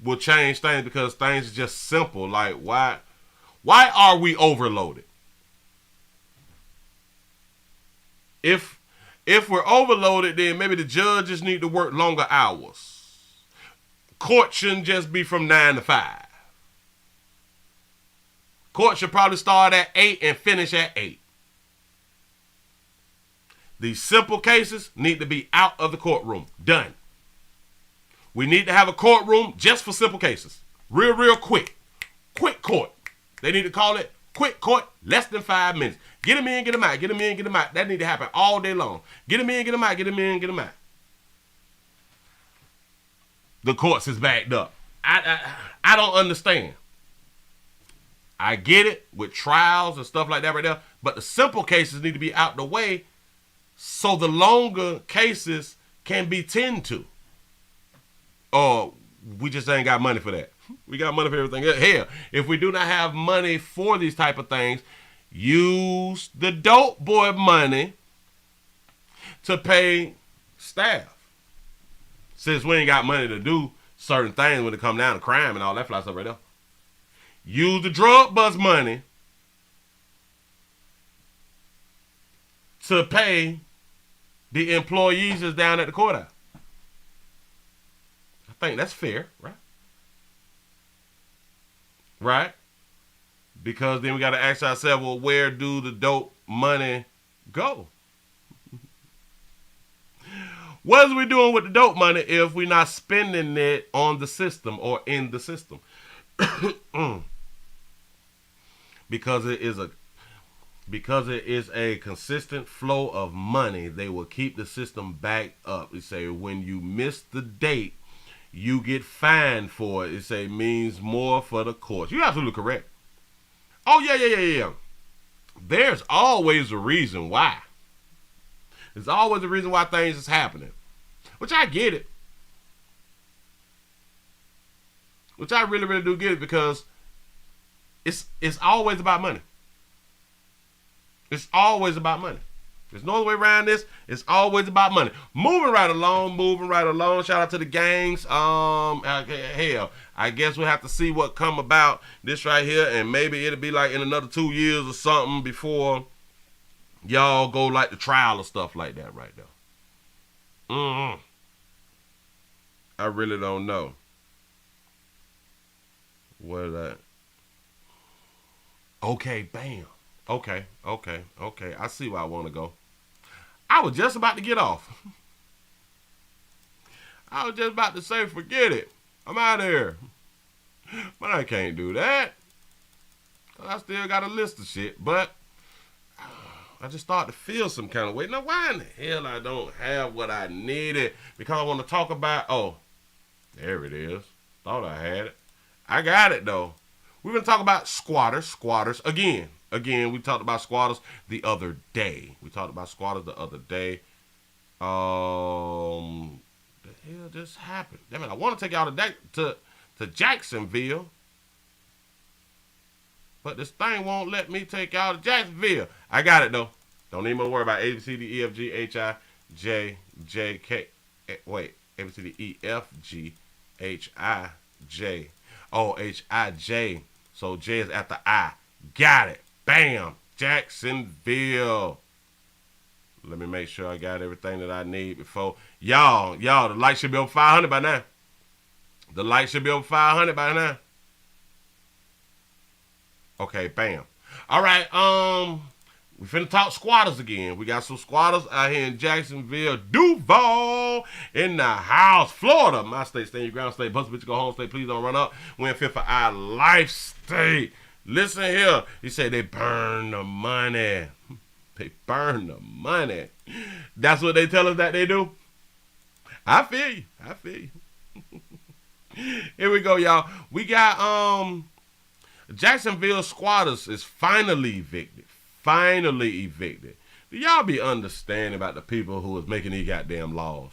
will change things because things are just simple. Like why are we overloaded? If we're overloaded, then maybe the judges need to work longer hours. Court shouldn't just be from 9 to 5. Court should probably start at 8 and finish at 8. These simple cases need to be out of the courtroom. Done. We need to have a courtroom just for simple cases. Real quick. Quick court. They need to call it quick court, less than 5 minutes. Get them in, get them out. Get them in, get them out. That need to happen all day long. Get them in, get them out. Get them in, get them out. The courts is backed up. I don't understand. I get it with trials and stuff like that right there, but the simple cases need to be out the way so the longer cases can be tended to. Or we just ain't got money for that. We got money for everything. Hell, if we do not have money for these type of things, use the dope boy money to pay staff. Since we ain't got money to do certain things when it come down to crime and all that fly stuff right there. Use the drug bust money to pay the employees that's down at the courthouse. I think that's fair, right? Right? Because then we got to ask ourselves, well, where do the dope money go? What are we doing with the dope money if we're not spending it on the system or in the system? Because it is a consistent flow of money, they will keep the system backed up. They say when you miss the date, you get fined for it. It say means more for the courts. You're absolutely correct. Oh yeah. There's always a reason why. There's always a reason why things is happening. Which I get it. Which I really do get it because it's always about money. It's always about money. There's no other way around this. It's always about money. Moving right along. Shout out to the gangs. Hell, I guess we'll have to see what come about this right here, and maybe it'll be like in another 2 years or something before y'all go like the trial or stuff like that right there. I really don't know. What is that? Okay, bam. Okay. I see where I want to go. I was just about to get off. I was just about to say, forget it. I'm out of here. But I can't do that. I still got a list of shit. But I just started to feel some kind of way. Now, why in the hell I don't have what I needed? Because I want to talk about, there it is. Thought I had it. I got it, though. We're going to talk about squatters again. Again, we talked about squatters the other day. The hell just happened? Damn it, I want to take y'all to Jacksonville. But this thing won't let me take y'all to Jacksonville. I got it, though. Don't even worry about A, B, C, D, E, F, G, H, I, J, J, K. Wait, A, B, C, D, E, F, G, H, I, J. Oh, H, I, J. So J is after I. Got it. Bam. Jacksonville. Let me make sure I got everything that I need before. Y'all, the light should be over 500 by now. Okay, bam. All right, we finna talk squatters again. We got some squatters out here in Jacksonville. Duval in the house. Florida, my state, stand your ground state. Bust bitch, go home state. Please don't run up. We in fit for our life state. Listen here. He said they burn the money. They burn the money. That's what they tell us that they do? I feel you. I feel you. Here we go, y'all. We got Jacksonville squatters is finally evicted. Finally evicted. Do y'all be understanding about the people who is making these goddamn laws?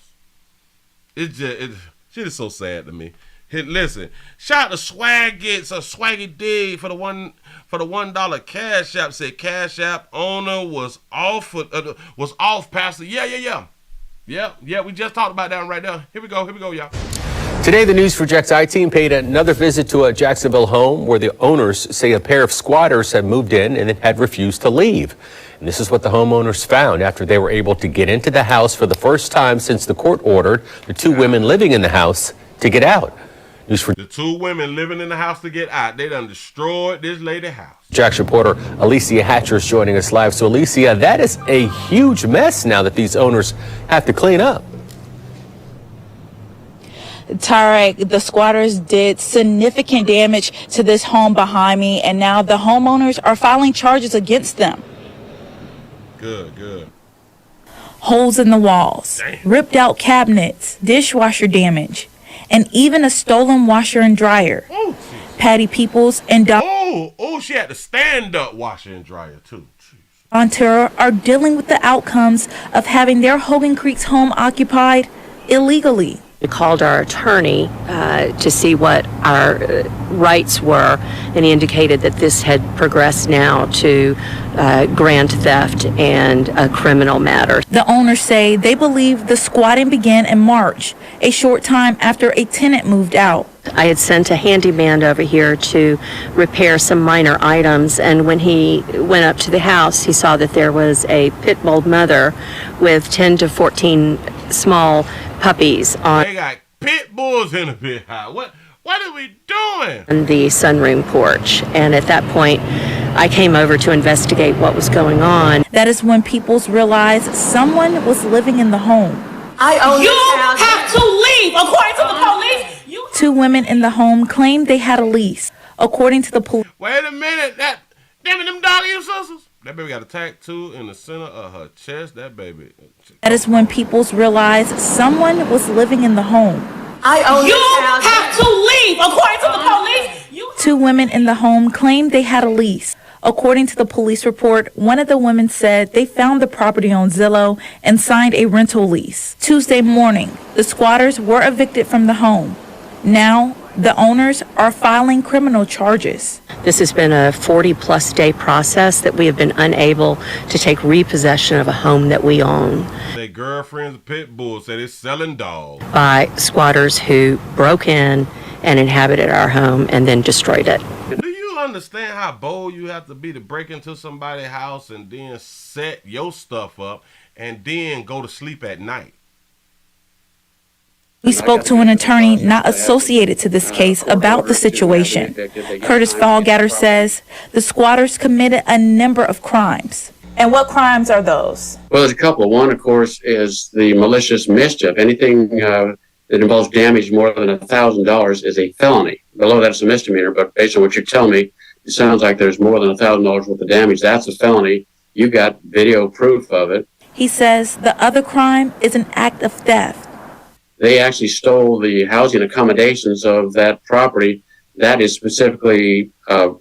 It's just shit is so sad to me. Hey, listen, shout out to Swag Gets a Swaggy Dig for the $1 Cash App. Said Cash App owner was off Pastor. Yeah. We just talked about that one right there. Here we go, y'all. Today, the News for Jax I-Team paid another visit to a Jacksonville home where the owners say a pair of squatters had moved in and had refused to leave. And this is what the homeowners found after they were able to get into the house for the first time since the court ordered the two women living in the house to get out. The two women living in the house to get out. They done destroyed this lady's house. Jax reporter Alicia Hatcher is joining us live. So, Alicia, that is a huge mess now that these owners have to clean up. Tarek, the squatters did significant damage to this home behind me, and now the homeowners are filing charges against them. Good. Holes in the walls, ripped out cabinets, dishwasher damage, and even a stolen washer and dryer. Ooh, Patty Peoples and she had to stand up washer and dryer too. Banter are dealing with the outcomes of having their Hogan Creek's home occupied illegally. We called our attorney to see what our rights were, and he indicated that this had progressed now to grand theft and a criminal matter. The owners say they believe the squatting began in March, a short time after a tenant moved out. I had sent a handyman over here to repair some minor items, and when he went up to the house, he saw that there was a pit bull mother with 10 to 14 small puppies on. They got pit bulls in the pit house. What are we doing? On the sunroom porch, and at that point, I came over to investigate what was going on. That is when Peoples realized someone was living in the home. I own You have to leave, according to the police. Two women in the home claimed they had a lease. According to the police. Wait a minute, them doggy sisters. That baby got a tattoo in the center of her chest. That baby. That is when Peoples realized someone was living in the home. I own You have to leave, according to the police. Two women in the home claimed they had a lease. According to the police report, one of the women said they found the property on Zillow and signed a rental lease. Tuesday morning, the squatters were evicted from the home. Now, the owners are filing criminal charges. This has been a 40-plus day process that we have been unable to take repossession of a home that we own. Their girlfriend's pit bull said it's selling dogs. By squatters who broke in and inhabited our home and then destroyed it. Do you understand how bold you have to be to break into somebody's house and then set your stuff up and then go to sleep at night? We spoke to an attorney not associated to this case about the situation. Curtis Fallgatter says the squatters committed a number of crimes. And what crimes are those? Well, there's a couple. One, of course, is the malicious mischief. Anything that involves damage more than $1,000 is a felony. Below that, it's a misdemeanor, but based on what you tell me, it sounds like there's more than $1,000 worth of damage. That's a felony. You got video proof of it. He says the other crime is an act of theft. They actually stole the housing accommodations of that property. That is specifically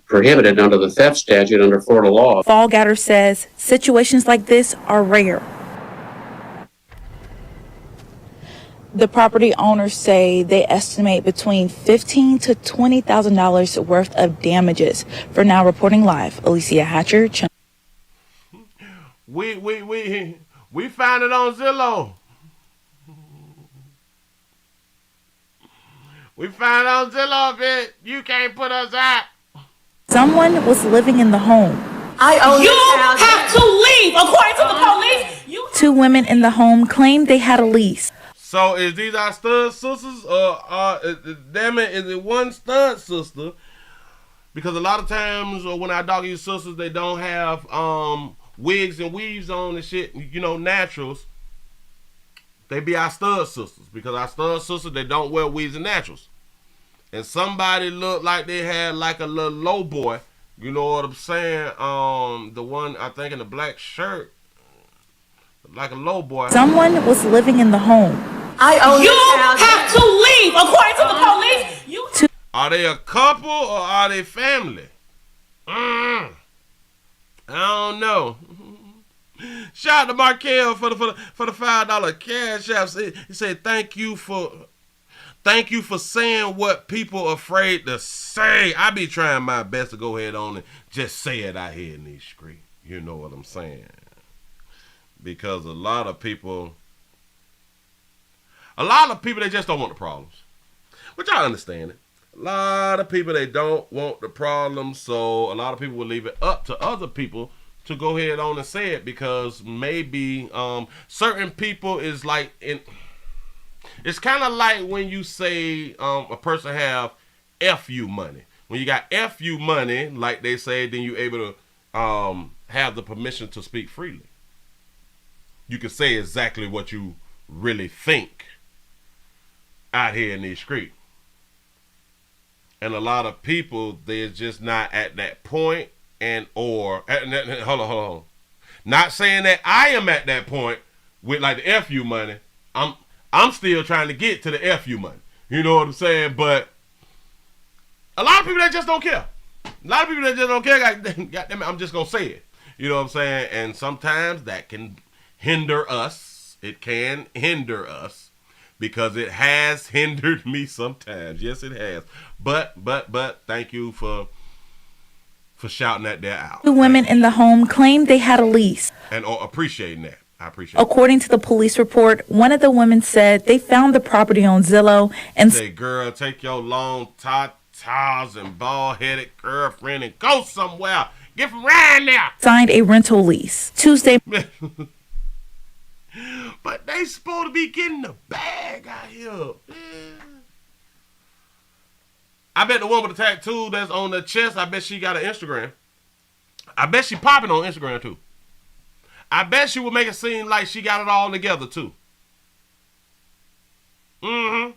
prohibited under the theft statute under Florida law. Fallgatter says situations like this are rare. The property owners say they estimate between $15,000 to $20,000 worth of damages. For Now Reporting Live, Alicia Hatcher. We found it on Zillow. We found on Zillow, bitch. You can't put us out. Someone was living in the home. I own You have to leave, according to the police. Two women in the home claimed they had a lease. So is these our stud sisters, or damn it, is it one stud sister? Because a lot of times when our doggy sisters, they don't have wigs and weaves on and shit, naturals. They be our stud sisters, because our stud sisters, they don't wear weaves and naturals. And somebody looked like they had like a little low boy, you know what I'm saying? The one I think in the black shirt, like a low boy. Someone was living in the home. I own You this house. have to leave, according to the police. Are they a couple or are they family? I don't know. Shout out to Markel for the $5 cash app. He said thank you for saying what people are afraid to say. I be trying my best to go ahead on and just say it out here in these streets. You know what I'm saying? Because a lot of people they just don't want the problems. Which I understand it. A lot of people, they don't want the problems, so a lot of people will leave it up to other people to go ahead on and say it, because maybe certain people is like it's kind of like when you say a person have FU money. When you got FU money, like they say, then you're able to have the permission to speak freely. You can say exactly what you really think out here in these streets. And a lot of people, they're just not at that point, hold on. Not saying that I am at that point with like the FU money. I'm still trying to get to the FU money. You know what I'm saying? But a lot of people that just don't care. A lot of people that just don't care, goddamn it, I'm just gonna say it. You know what I'm saying? And sometimes that can hinder us. It can hinder us. Because it has hindered me sometimes. Yes, it has. But thank you for shouting that there out. The women in the home claimed they had a lease. And appreciating that. I appreciate it. According to the police report, one of the women said they found the property on Zillow and say, girl, take your long tatas and bald-headed girlfriend and go somewhere. Get from around there. Signed a rental lease. Tuesday. But they supposed to be getting the bag out here. I bet the one with the tattoo that's on the chest, I bet she got an Instagram. I bet she popping on Instagram too. I bet she would make it seem like she got it all together too. You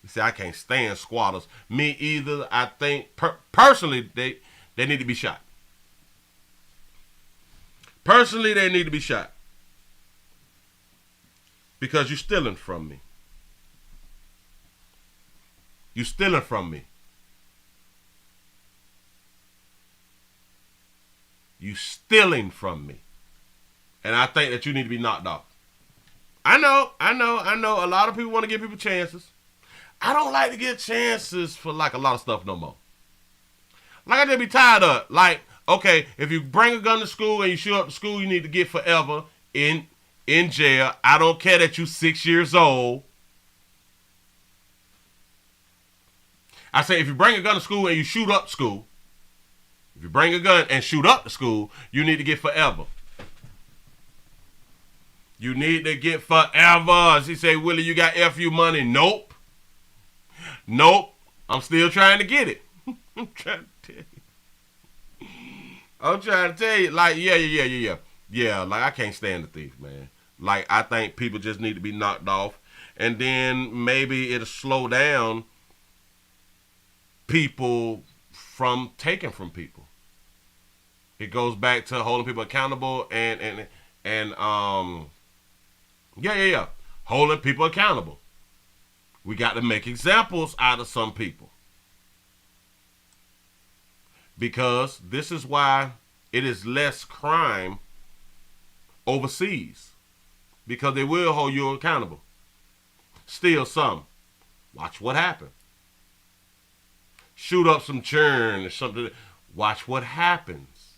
see, I can't stand squatters. Me either. I think personally they need to be shot. Personally, they need to be shot. Because you're stealing from me. You're stealing from me. You stealing from me. And I think that you need to be knocked off. I know. A lot of people want to give people chances. I don't like to give chances for like a lot of stuff no more. Like I just be tired of it. Like, okay, if you bring a gun to school and you show up to school, you need to get forever in jail. I don't care that you 6 years old. I say if you bring a gun to school and you shoot up school, if you bring a gun and shoot up the school, you need to get forever. You need to get forever. She say, Willie, you got FU money? Nope. I'm still trying to get it. I'm trying to tell you. Like, yeah. Like, I can't stand the thief, man. Like, I think people just need to be knocked off. And then maybe it'll slow down people from taking from people. It goes back to holding people accountable and holding people accountable. We got to make examples out of some people. Because this is why it is less crime overseas. Because they will hold you accountable. Steal some. Watch what happens. Shoot up some churn or something. Watch what happens.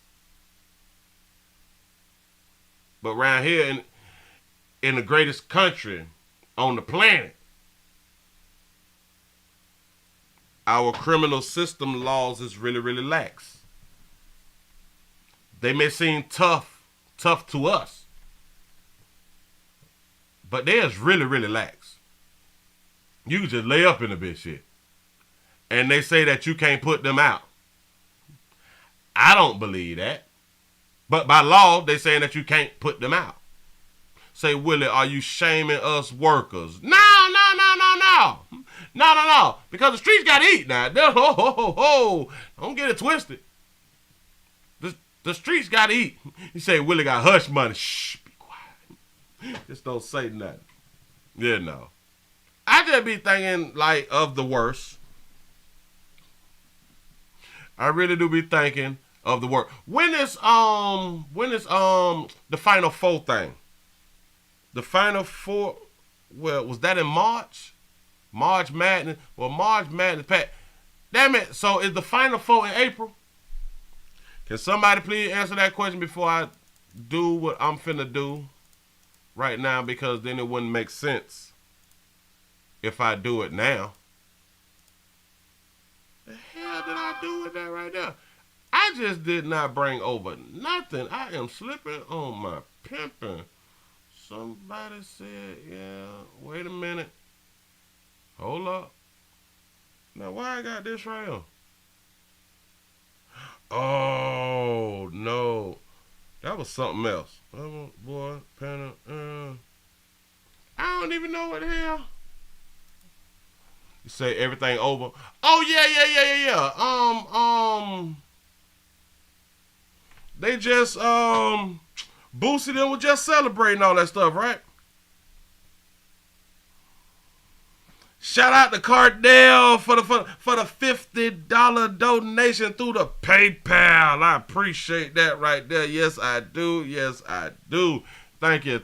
But around here in the greatest country on the planet, our criminal system laws is really, really lax. They may seem tough to us, but theirs really, really lax. You can just lay up in a bitch shit. And they say that you can't put them out. I don't believe that. But by law, they're saying that you can't put them out. Say, Willie, are you shaming us workers? No. Because the streets got to eat now. Don't get it twisted. The streets got to eat. You say, Willie got hush money. Shh, be quiet. Just don't say nothing. You know. I just be thinking, like, of the worst. I really do be thinking of the worst. When is the Final Four thing? The Final Four, well, was that in March? March Madness. Well, March Madness, Pat. Damn it. So is the Final Four in April? Can somebody please answer that question before I do what I'm finna do right now? Because then it wouldn't make sense if I do it now. The hell did I do with that right now? I just did not bring over nothing. I am slipping on my pimping. Somebody said, yeah, wait a minute. Hold up. Now, why I got this right here? Oh, no. That was something else. Boy, Panda, I don't even know what the hell. You say everything over. Oh, yeah. They just, Boosie them was just celebrating all that stuff, right? Shout out to Cardell for the $50 donation through the PayPal. I appreciate that right there. Yes, I do. Thank you.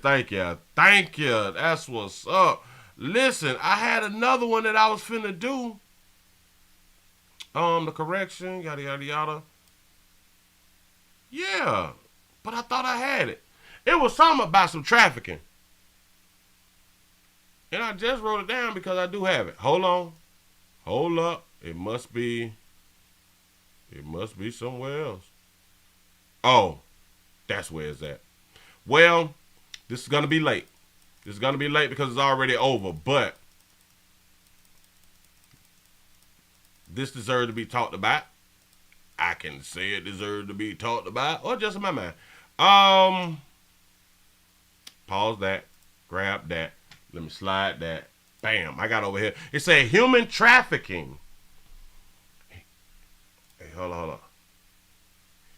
That's what's up. Listen, I had another one that I was finna do. The correction, yada, yada, yada. Yeah, but I thought I had it. It was something about some trafficking. And I just wrote it down because I do have it. Hold on. Hold up. It must be somewhere else. Oh, that's where it's at. Well, this is going to be late. This is going to be late because it's already over. But this deserves to be talked about. I can say it deserves to be talked about. Or just in my mind. Pause that. Grab that. Let me slide that. Bam. I got over here. It said human trafficking. Hey, hold on.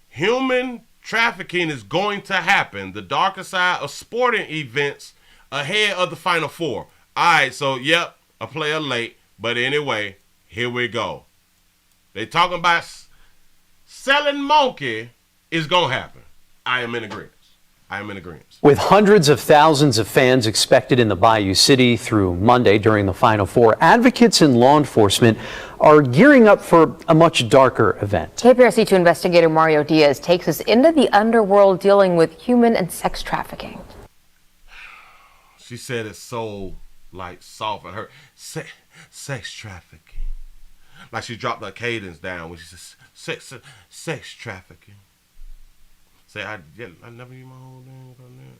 Human trafficking is going to happen. The darker side of sporting events ahead of the Final Four. All right, so, yep, a player late. But anyway, here we go. They talking about selling monkey is going to happen. I am in agreement. With hundreds of thousands of fans expected in the Bayou City through Monday during the Final Four, advocates and law enforcement are gearing up for a much darker event. KPRC2 investigator Mario Diaz takes us into the underworld dealing with human and sex trafficking. She said it's so, like, soft and hurt. Sex trafficking. Like she dropped her cadence down when she said sex trafficking. Say, I never use my whole name on that.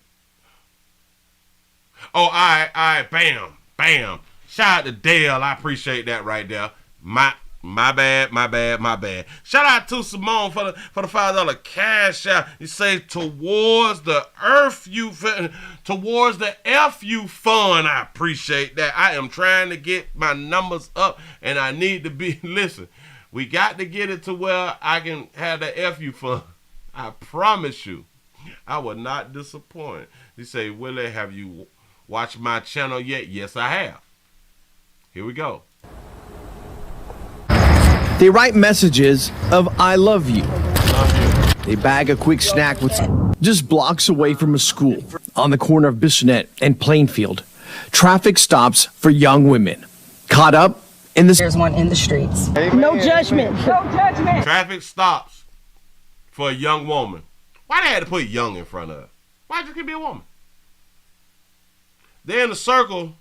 Oh, all right, bam. Shout out to Dale. I appreciate that right there. My bad. Shout out to Simone for the $5 cash out. You say towards the FU fund. I appreciate that. I am trying to get my numbers up, and I need to be. Listen, we got to get it to where I can have the FU fund. I promise you, I will not disappoint. You say, Willie, have you watched my channel yet? Yes, I have. Here we go. They write messages of I love you. They bag a quick snack with just blocks away from a school on the corner of Bissonnette and Plainfield. Traffic stops for young women. Caught up in this. There's one in the streets. No judgment. Traffic stops for a young woman. Why they had to put young in front of her? Why just can't be a woman? They're in a circle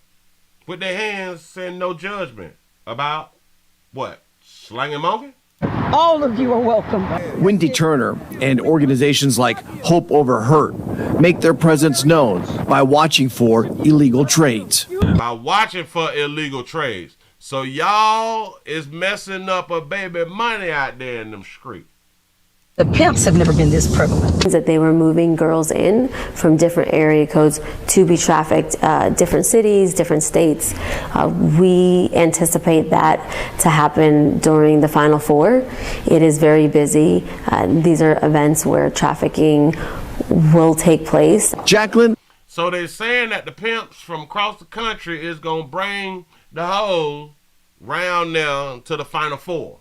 with their hands saying no judgment about what? Slanging monkey? All of you are welcome. Wendy Turner and organizations like Hope Over Hurt make their presence known by watching for illegal trades. So y'all is messing up a baby money out there in them streets. The pimps have never been this prevalent. That they were moving girls in from different area codes to be trafficked, different cities, different states. We anticipate that to happen during the Final Four. It is very busy. These are events where trafficking will take place. Jacqueline? So they're saying that the pimps from across the country is going to bring the hoes round now to the Final Four.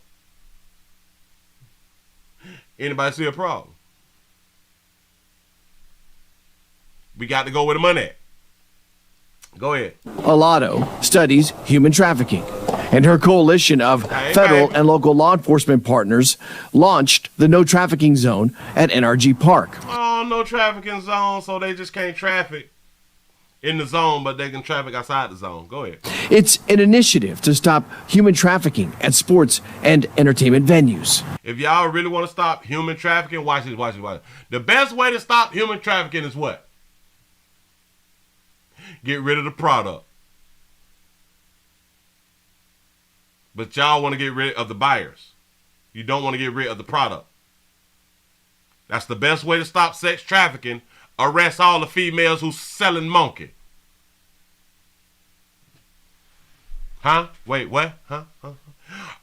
Anybody see a problem? We got to go where the money at. Go ahead. Alato studies human trafficking, and her coalition of federal and local law enforcement partners launched the No Trafficking Zone at NRG Park. Oh, no trafficking zone, so they just can't traffic in the zone, but they can traffic outside the zone. Go ahead. It's an initiative to stop human trafficking at sports and entertainment venues. If y'all really want to stop human trafficking, watch this, watch this, watch this. The best way to stop human trafficking is what? Get rid of the product. But y'all want to get rid of the buyers. You don't want to get rid of the product. That's the best way to stop sex trafficking. Arrest all the females who's selling monkey. Huh? Wait, what? Huh?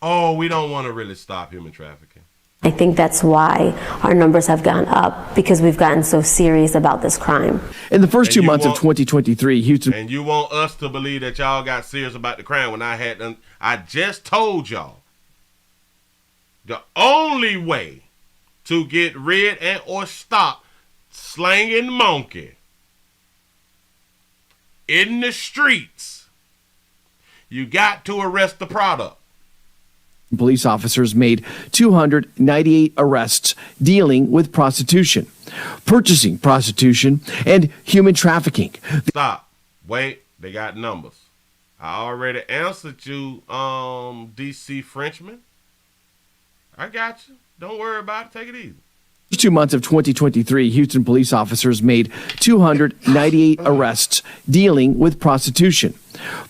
Oh, we don't want to really stop human trafficking. I think that's why our numbers have gone up, because we've gotten so serious about this crime. In the first 2 months of 2023, Houston... And you want us to believe that y'all got serious about the crime when I just told y'all the only way to get rid and or stop slanging monkey in the streets, you got to arrest the product. Police officers made 298 arrests dealing with prostitution, purchasing prostitution, and human trafficking. Stop. Wait, they got numbers. I already answered you, DC Frenchman. I got you. Don't worry about it. Take it easy. 2 months of 2023, Houston police officers made 298 arrests dealing with prostitution,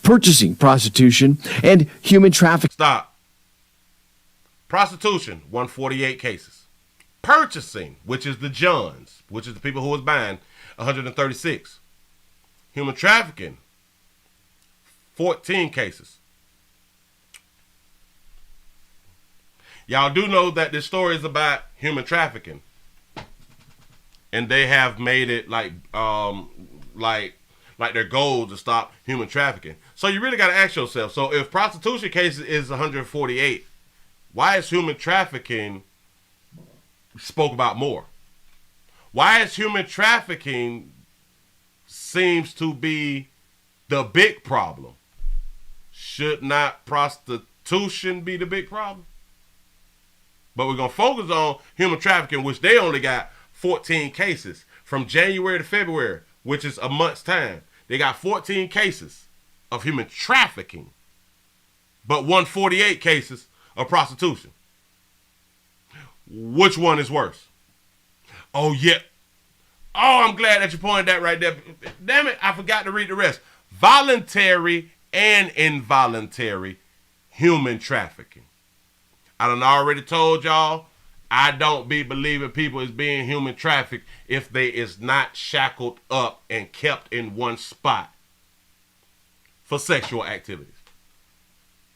purchasing prostitution, and human trafficking. Stop. Prostitution, 148 cases. Purchasing, which is the Johns, which is the people who was buying, 136. Human trafficking, 14 cases. Y'all do know that this story is about human trafficking. And they have made it like their goal to stop human trafficking. So you really got to ask yourself, so if prostitution cases is 148, why is human trafficking spoke about more? Why is human trafficking seems to be the big problem? Should not prostitution be the big problem? But we're going to focus on human trafficking, which they only got 14 cases from January to February, which is a month's time. They got 14 cases of human trafficking, but 148 cases of prostitution. Which one is worse? Oh, yeah. Oh, I'm glad that you pointed that right there. Damn it, I forgot to read the rest. Voluntary and involuntary human trafficking. I done already told y'all, I don't be believing people is being human trafficked if they is not shackled up and kept in one spot for sexual activities.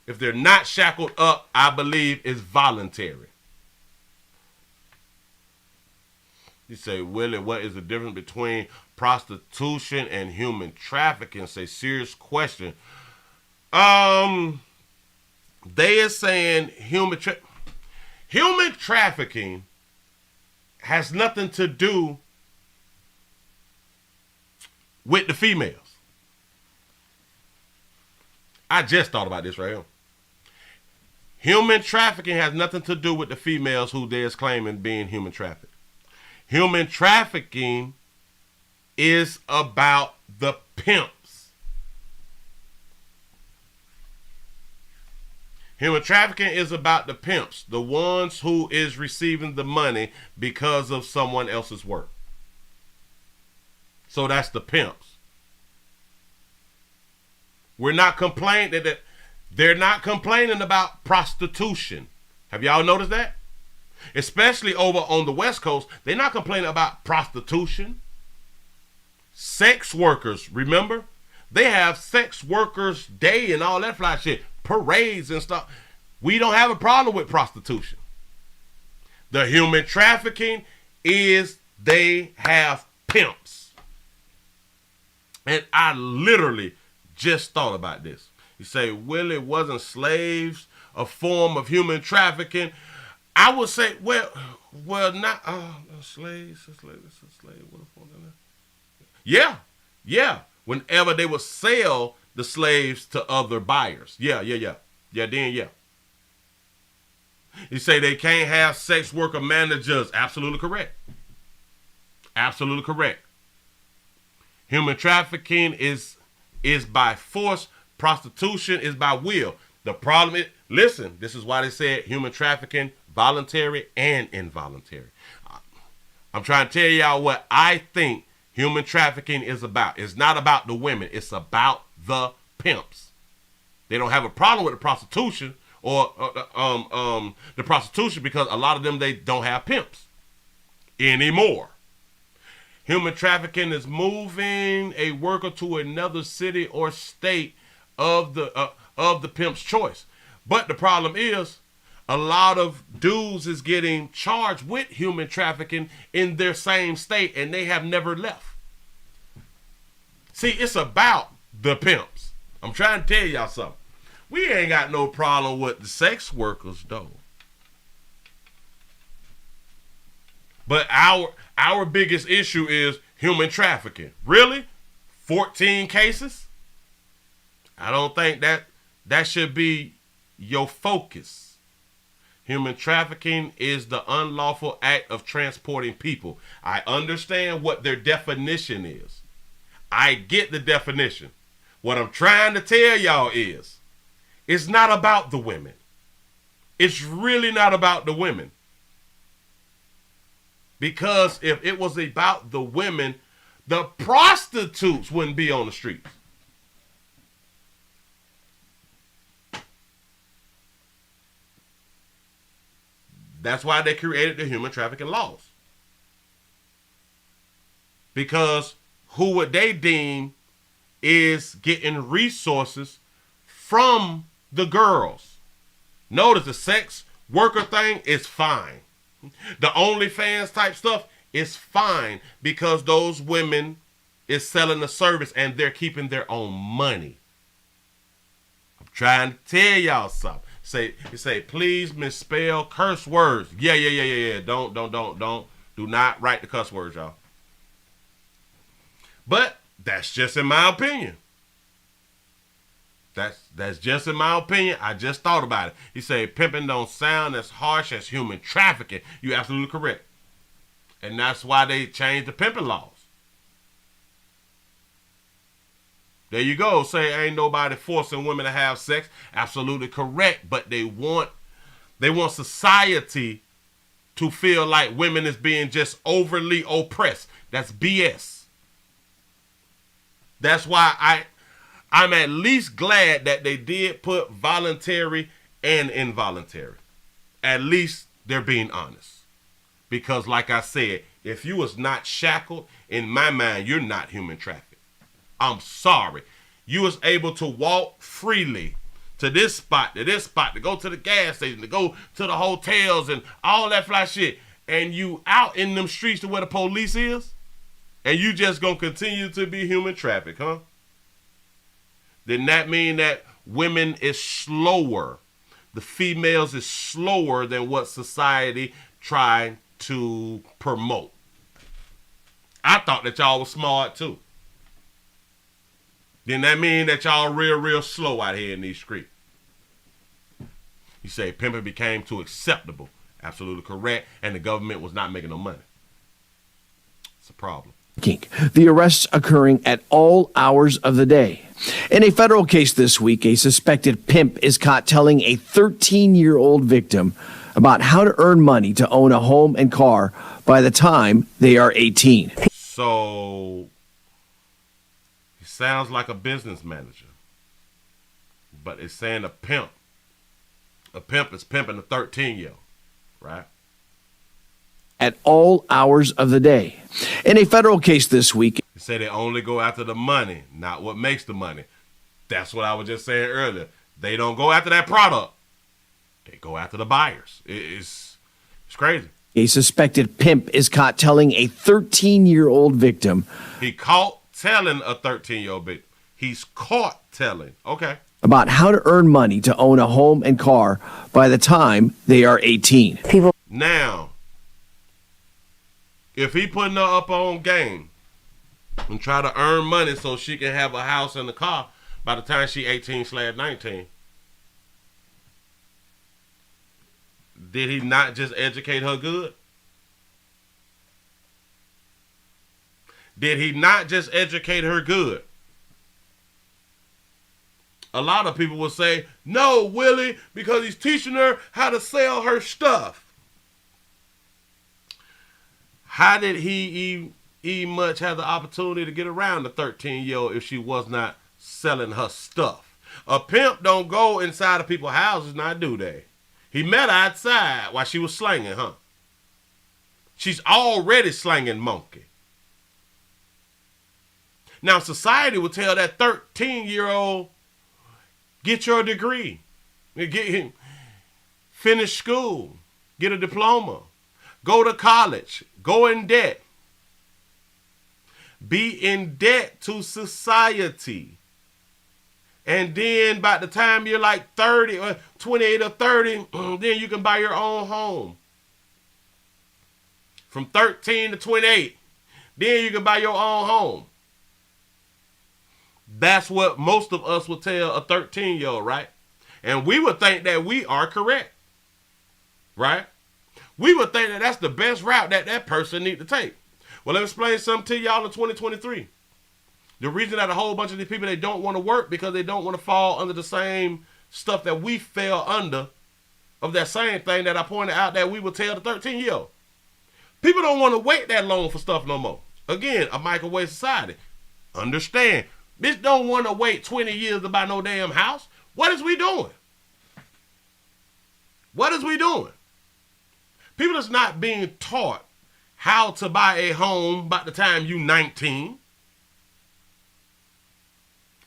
If they're not shackled up, I believe it's voluntary. You say, Willie, what is the difference between prostitution and human trafficking? Say, serious question. They are saying human trafficking has nothing to do with the females. I just thought about this right here. Human trafficking has nothing to do with the females who they're claiming being human trafficked. Human trafficking is about the pimps. Human trafficking is about the pimps, the ones who is receiving the money because of someone else's work. So that's the pimps. We're not complaining that they're not complaining about prostitution. Have y'all noticed that? Especially over on the West Coast, they're not complaining about prostitution. Sex workers, remember? They have sex workers day and all that fly shit, parades and stuff. We don't have a problem with prostitution. The human trafficking is they have pimps. And I literally just thought about this. You say, Willie, wasn't slaves a form of human trafficking? I would say, well, not slaves. Yeah. Whenever they would sell the slaves to other buyers. Yeah. You say they can't have sex worker managers. Absolutely correct. Human trafficking is by force. Prostitution is by will. The problem is, listen, this is why they said human trafficking, voluntary and involuntary. I'm trying to tell y'all what I think human trafficking is about. It's not about the women. It's about the pimps. They don't have a problem with the prostitution or the prostitution because a lot of them, they don't have pimps anymore. Human trafficking is moving a worker to another city or state of the pimp's choice. But the problem is, a lot of dudes is getting charged with human trafficking in their same state, and they have never left. See, it's about the pimps. I'm trying to tell y'all something. We ain't got no problem with the sex workers, though. But our biggest issue is human trafficking. Really? 14 cases? I don't think that should be your focus. Human trafficking is the unlawful act of transporting people. I understand what their definition is. I get the definition. What I'm trying to tell y'all is, it's not about the women. It's really not about the women. Because if it was about the women, the prostitutes wouldn't be on the streets. That's why they created the human trafficking laws. Because who would they deem is getting resources from the girls? Notice the sex worker thing is fine. The OnlyFans type stuff is fine because those women is selling the service and they're keeping their own money. I'm trying to tell y'all something. You say, please misspell curse words. Yeah. Don't. Do not write the cuss words, y'all. But that's just in my opinion. That's just in my opinion. I just thought about it. He said pimping don't sound as harsh as human trafficking. You're absolutely correct. And that's why they changed the pimping laws. There you go. Say ain't nobody forcing women to have sex. Absolutely correct. But they want society to feel like women is being just overly oppressed. That's BS. That's why I'm at least glad that they did put voluntary and involuntary. At least they're being honest. Because like I said, if you was not shackled, in my mind, you're not human trafficked. I'm sorry. You was able to walk freely to this spot, to go to the gas station, to go to the hotels and all that fly shit. And you out in them streets to where the police is? And you just gonna continue to be human trafficked, huh? Then that mean that women is slower. The females is slower than what society tried to promote. I thought that y'all was smart too. Then that mean that y'all real slow out here in these streets. You say pimping became too acceptable. Absolutely correct. And the government was not making no money. It's a problem. The arrests occurring at all hours of the day. In a federal case this week, a suspected pimp is caught telling a 13-year-old victim about how to earn money to own a home and car by the time they are 18. So, he sounds like a business manager, but it's saying a pimp. A pimp is pimping a 13-year-old, right? At all hours of the day. In a federal case this week, they say they only go after the money, not what makes the money. That's what I was just saying earlier. They don't go after that product. They go after the buyers. It's crazy. A suspected pimp is caught telling a 13-year-old victim. He caught telling a 13-year-old victim. He's caught telling. Okay. About how to earn money to own a home and car by the time they are 18. Now, if he putting her up on game and try to earn money so she can have a house and a car by the time she 18/19, did he not just educate her good? Did he not just educate her good? A lot of people will say, no, Willie, because he's teaching her how to sell her stuff. How did he much have the opportunity to get around the 13-year-old if she was not selling her stuff? A pimp don't go inside of people's houses, now do they? He met her outside while she was slanging, huh? She's already slanging monkey. Now, society will tell that 13-year-old, get your degree. Finish school. Get a diploma. Go to college. Go in debt. Be in debt to society. And then by the time you're like 30 or 28 or 30, then you can buy your own home. From 13 to 28, then you can buy your own home. That's what most of us would tell a 13-year-old, right? And we would think that we are correct, right? We would think that that's the best route that that person need to take. Well, let me explain something to y'all in 2023. The reason that a whole bunch of these people, they don't want to work because they don't want to fall under the same stuff that we fell under of that same thing that I pointed out that we would tell the 13-year-old. People don't want to wait that long for stuff no more. Again, a microwave society. Understand. Bitch don't want to wait 20 years to buy no damn house. What is we doing? What is we doing? People is not being taught how to buy a home by the time you 19.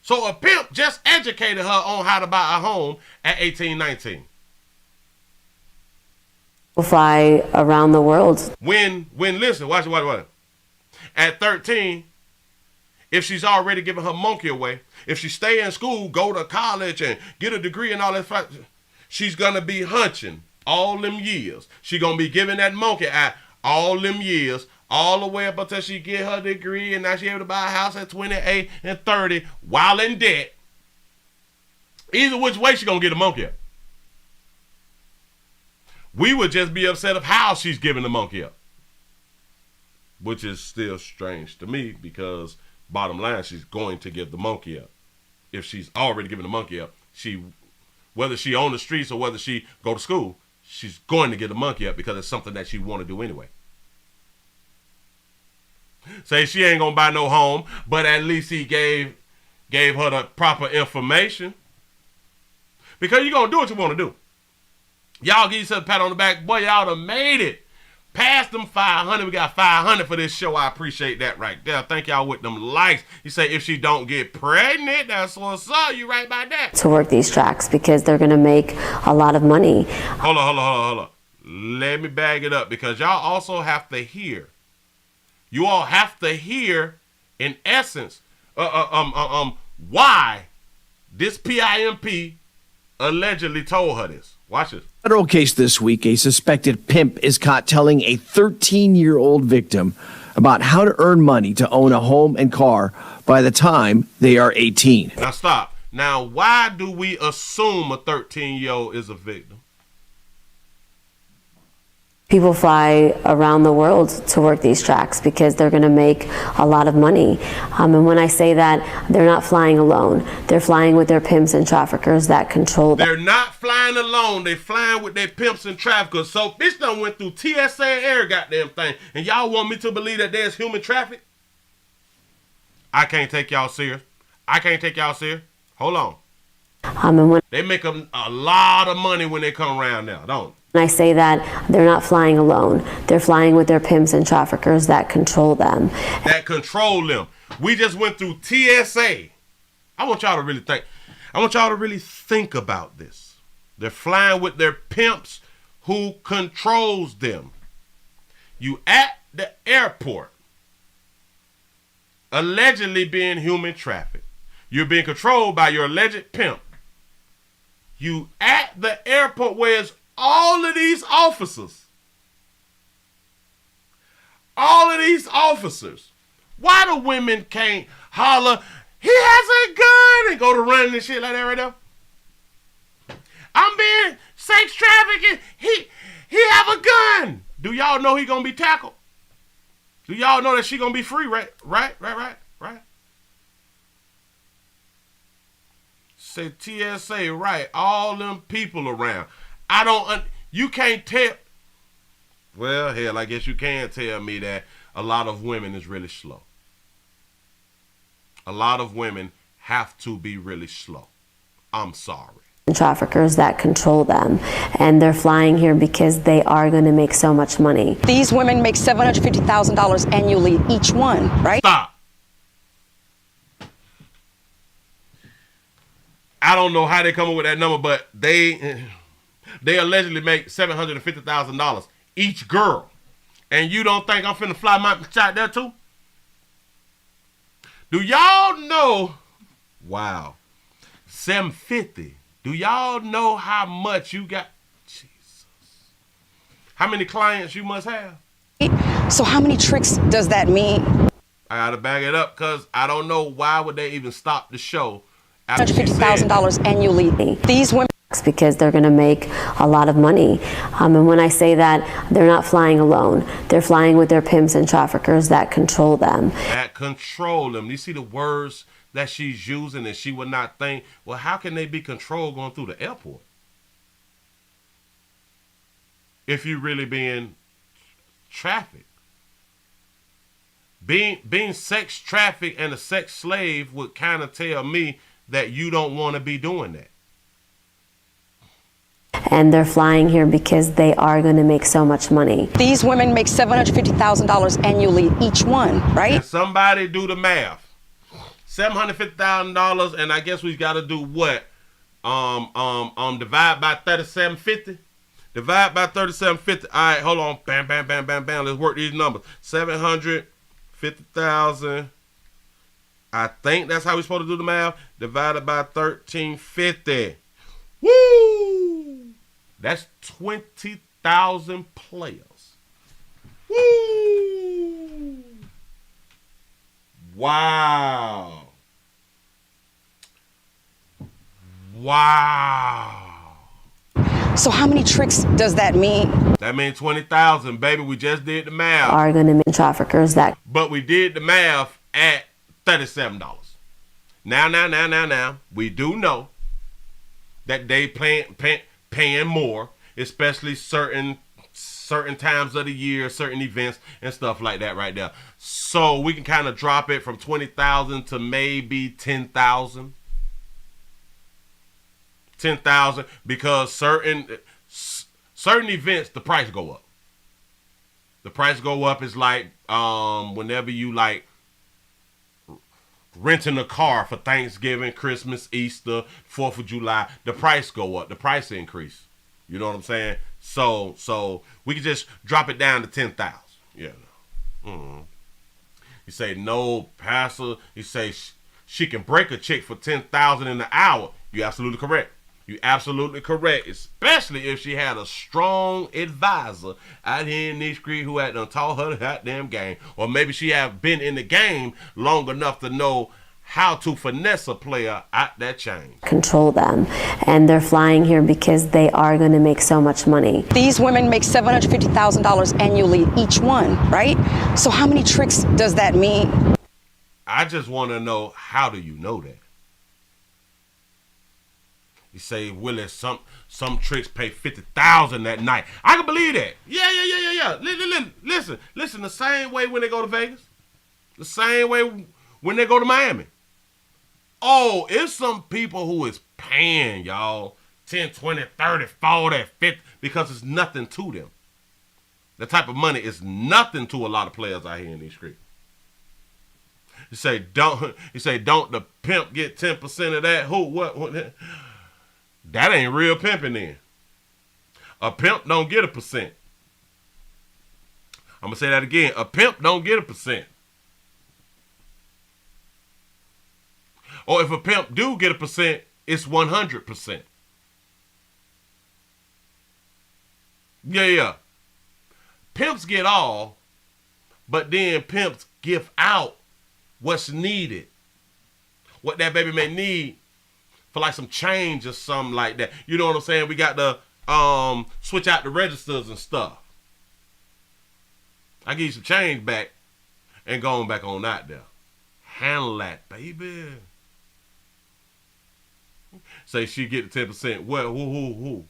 So a pimp just educated her on how to buy a home at 18, 19. Fly around the world. When listen, watch it. At 13, if she's already giving her monkey away, if she stay in school, go to college and get a degree and all that, she's going to be hunching all them years. She's going to be giving that monkey out all them years, all the way up until she get her degree and now she able to buy a house at 28 and 30 while in debt. Either which way she going to get a monkey up. We would just be upset of how she's giving the monkey up. Which is still strange to me because bottom line, she's going to give the monkey up. If she's already given the monkey up, whether she on the streets or whether she go to school, she's going to get the monkey up because it's something that she want to do anyway. Say she ain't gonna buy no home, but at least he gave her the proper information. Because you're gonna do what you want to do. Y'all give yourself a pat on the back. Boy, y'all done made it. Past them 500. We got 500 for this show. I appreciate that right there. Thank y'all with them likes. You say if she don't get pregnant, that's what's up. You right about that. To work these tracks because they're going to make a lot of money. Hold on. Let me bag it up because y'all also have to hear. You all have to hear, in essence, why this PIMP allegedly told her this. Watch this. Federal case this week, a suspected pimp is caught telling a 13-year-old victim about how to earn money to own a home and car by the time they are 18. Now stop. Now, why do we assume a 13-year-old is a victim? People fly around the world to work these tracks because they're going to make a lot of money. And when I say that, they're not flying alone. They're flying with their pimps and traffickers that control them. They're not flying alone. They're flying with their pimps and traffickers. So bitch done went through TSA and air goddamn thing. And y'all want me to believe that there's human traffic? I can't take y'all serious. Hold on. They make a lot of money when they come around now, don't they? When I say that, they're not flying alone. They're flying with their pimps and traffickers that control them. We just went through TSA. I want y'all to really think about this. They're flying with their pimps who controls them. You at the airport. allegedly being human trafficked. You're being controlled by your alleged pimp. You at the airport where it's all of these officers. All of these officers. Why the women can't holler, he has a gun, and go to running and shit like that right now? I'm being sex trafficking. He have a gun. Do y'all know he gonna be tackled? Do y'all know that she gonna be free? Right. Say TSA, right? All them people around. You can't tell. Well, hell, I guess you can tell me that a lot of women is really slow. A lot of women have to be really slow. I'm sorry. Traffickers that control them, and they're flying here because they are going to make so much money. These women make $750,000 annually each one, right? Stop. I don't know how they come up with that number, but they allegedly make $750,000 each girl. And you don't think I'm finna fly my shot there too? Do y'all know? Wow. $750. Do y'all know how much you got? Jesus. How many clients you must have? So how many tricks does that mean? I gotta back it up because I don't know why would they even stop the show. $150,000 annually. These women. Because they're going to make a lot of money. And when I say that, they're not flying alone. They're flying with their pimps and traffickers that control them. That control them. You see the words that she's using, and she would not think, well, how can they be controlled going through the airport? If you really being trafficked. Being sex trafficked and a sex slave would kind of tell me that you don't want to be doing that. And they're flying here because they are going to make so much money. These women make $750,000 annually each one, right? And somebody do the math. $750,000, and I guess we got to do what? Divide by 3750. Divide by 3750. All right, hold on. Bam, bam, bam, bam, bam. Let's work these numbers. 750,000. I think that's how we're supposed to do the math. Divided by 1350. Woo! That's 20,000 players. Woo! Wow. Wow. So how many tricks does that mean? That means 20,000, baby. We just did the math. Are going to make traffickers that. But we did the math at $37. Now, we do know that they paying more, especially certain times of the year, certain events and stuff like that right there. So we can kind of drop it from 20,000 to maybe 10,000. 10,000 because certain events the price go up. The price go up is like whenever you like renting a car for Thanksgiving, Christmas, Easter, 4th of July, the price go up, the price increase. You know what I'm saying? So we can just drop it down to 10,000. Yeah. Mm-hmm. You say, no, Pastor. You say she can break a chick for 10,000 in an hour. You're absolutely correct. You're absolutely correct, especially if she had a strong advisor out here in these streets who had done taught her the goddamn game. Or maybe she have been in the game long enough to know how to finesse a player out that chain. Control them. And they're flying here because they are going to make so much money. These women make $750,000 annually each one, right? So how many tricks does that mean? I just want to know, how do you know that? You say, Willie, some tricks pay $50,000 that night. I can believe that. Yeah. Listen, the same way when they go to Vegas. The same way when they go to Miami. Oh, it's some people who is paying, y'all, 10, 20, 30, 40, 50, because it's nothing to them. The type of money is nothing to a lot of players out here in these streets. You say, don't the pimp get 10% of that? Who, what? That ain't real pimping then. A pimp don't get 1%. I'm going to say that again. A pimp don't get 1%. Or if a pimp do get a percent, it's 100%. Yeah. Pimps get all, but then pimps give out what's needed. What that baby may need for like some change or something like that. You know what I'm saying? We got to switch out the registers and stuff. I give you some change back and going back on out there. Handle that, baby. Say she get the 10%. Well, who?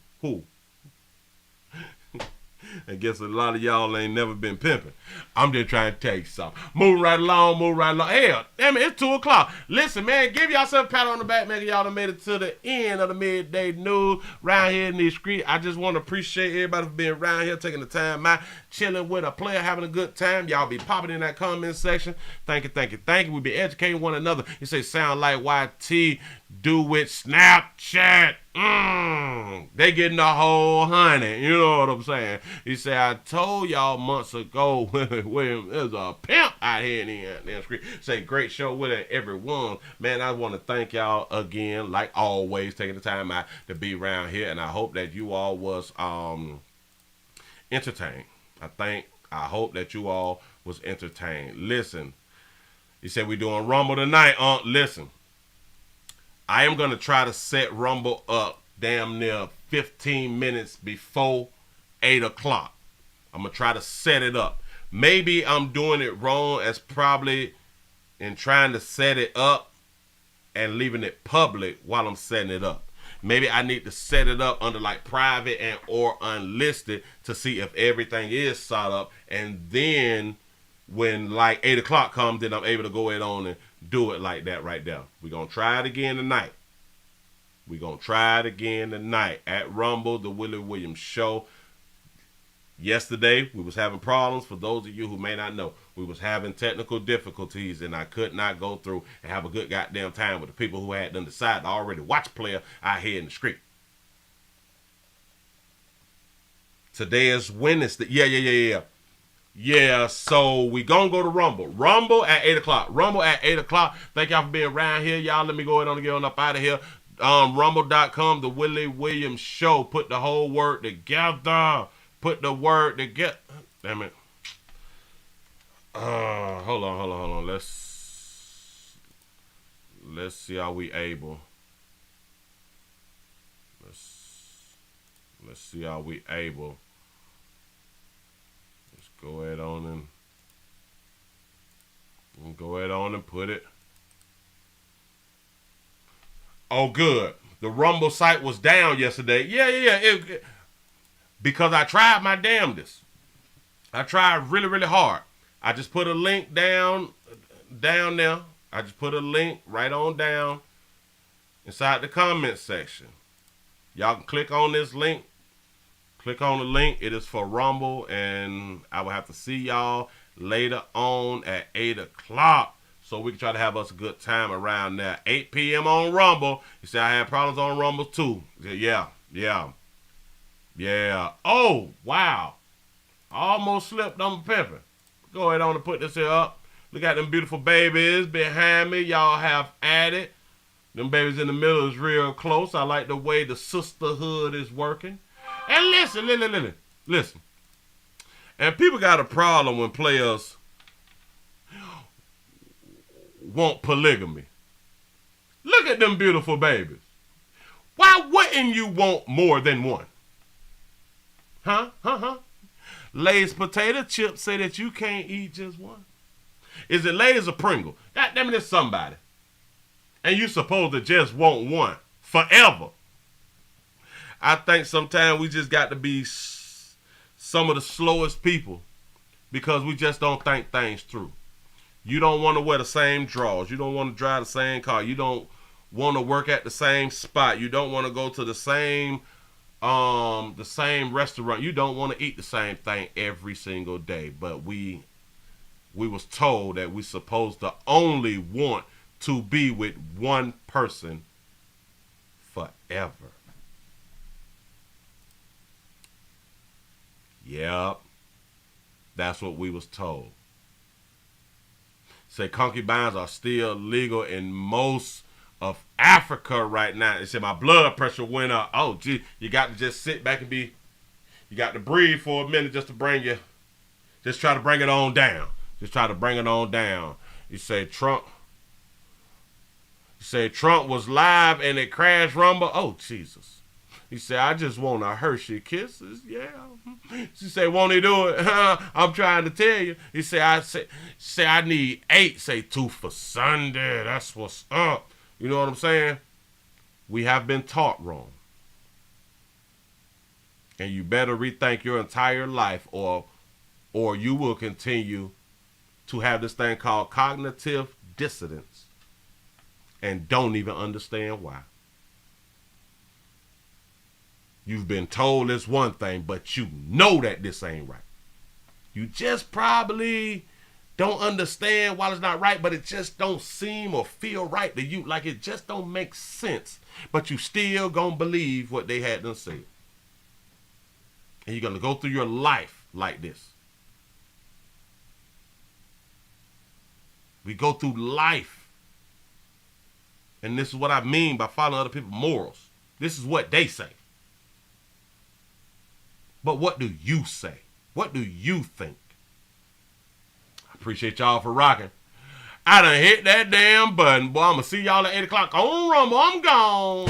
I guess a lot of y'all ain't never been pimping. I'm just trying to tell you something. Move right along. Hell, damn it, it's 2 o'clock. Listen, man, give yourself a pat on the back, man. Y'all done made it to the end of the midday news right here in these streets. I just want to appreciate everybody for being around here, taking the time out, chilling with a player, having a good time. Y'all be popping in that comment section. Thank you. We be educating one another. You say sound like YT, do with Snapchat. They getting the whole honey. You know what I'm saying? He said, I told y'all months ago, William, there's a pimp out here in the street. Say, great show with it, everyone. Man, I want to thank y'all again, like always, taking the time out to be around here. And I hope that you all was entertained. I hope that you all was entertained. Listen, he said we doing Rumble tonight. Listen. I am going to try to set Rumble up damn near 15 minutes before 8 o'clock. I'm going to try to set it up. Maybe I'm doing it wrong as probably in trying to set it up and leaving it public while I'm setting it up. Maybe I need to set it up under like private and or unlisted to see if everything is set up. And then when like 8 o'clock comes, then I'm able to go ahead on and do it like that right there. We're going to try it again tonight. At Rumble, the Willie Williams Show. Yesterday, we was having problems. For those of you who may not know, we was having technical difficulties, and I could not go through and have a good goddamn time with the people who had done decided to already watch a player out here in the street. Today is Wednesday. Yeah, so we gonna go to Rumble. Rumble at 8 o'clock. Thank y'all for being around here. Y'all, let me go ahead and get on up out of here. Rumble.com, the Willie Williams Show. Put the whole word together. Damn it. Hold on. Let's see how we able. Let's see how we able. Go ahead on and put it. Oh, good. The Rumble site was down yesterday. Yeah. Because I tried my damnedest. I tried really, really hard. I just put a link down there. I just put a link right on down inside the comment section. Y'all can click on this link. Click on the link. It is for Rumble, and I will have to see y'all later on at 8 o'clock so we can try to have us a good time around there. 8 p.m. on Rumble. You see, I had problems on Rumble too. Yeah. Oh, wow. I almost slipped on the pimping. Go ahead on and put this here up. Look at them beautiful babies behind me. Y'all have added. Them babies in the middle is real close. I like the way the sisterhood is working. And listen. And people got a problem when players want polygamy. Look at them beautiful babies. Why wouldn't you want more than one? Huh? Lay's potato chips say that you can't eat just one. Is it Lay's or Pringle? God damn it, it's somebody. And you supposed to just want one forever. I think sometimes we just got to be some of the slowest people because we just don't think things through. You don't want to wear the same drawers. You don't want to drive the same car. You don't want to work at the same spot. You don't want to go to the same restaurant. You don't want to eat the same thing every single day. But we was told that we supposed to only want to be with one person forever. Yep. That's what we was told. Say concubines are still legal in most of Africa right now. They said my blood pressure went up. Oh, gee, you got to just sit back and you got to breathe for a minute just to just try to bring it on down. Just try to bring it on down. You say Trump was live and it crashed rumble. Oh, Jesus. He said, I just want a Hershey Kisses. Yeah. She said, won't he do it? I'm trying to tell you. He said, I need 8. Say 2 for Sunday. That's what's up. You know what I'm saying? We have been taught wrong. And you better rethink your entire life or you will continue to have this thing called cognitive dissonance and don't even understand why. You've been told this one thing, but you know that this ain't right. You just probably don't understand why it's not right, but it just don't seem or feel right to you. Like it just don't make sense, but you still gonna believe what they had to say. And you're gonna go through your life like this. We go through life. And this is what I mean by following other people's morals. This is what they say. But what do you say? What do you think? I appreciate y'all for rocking. I done hit that damn button. Boy, I'm going to see y'all at 8 o'clock on Rumble. I'm gone.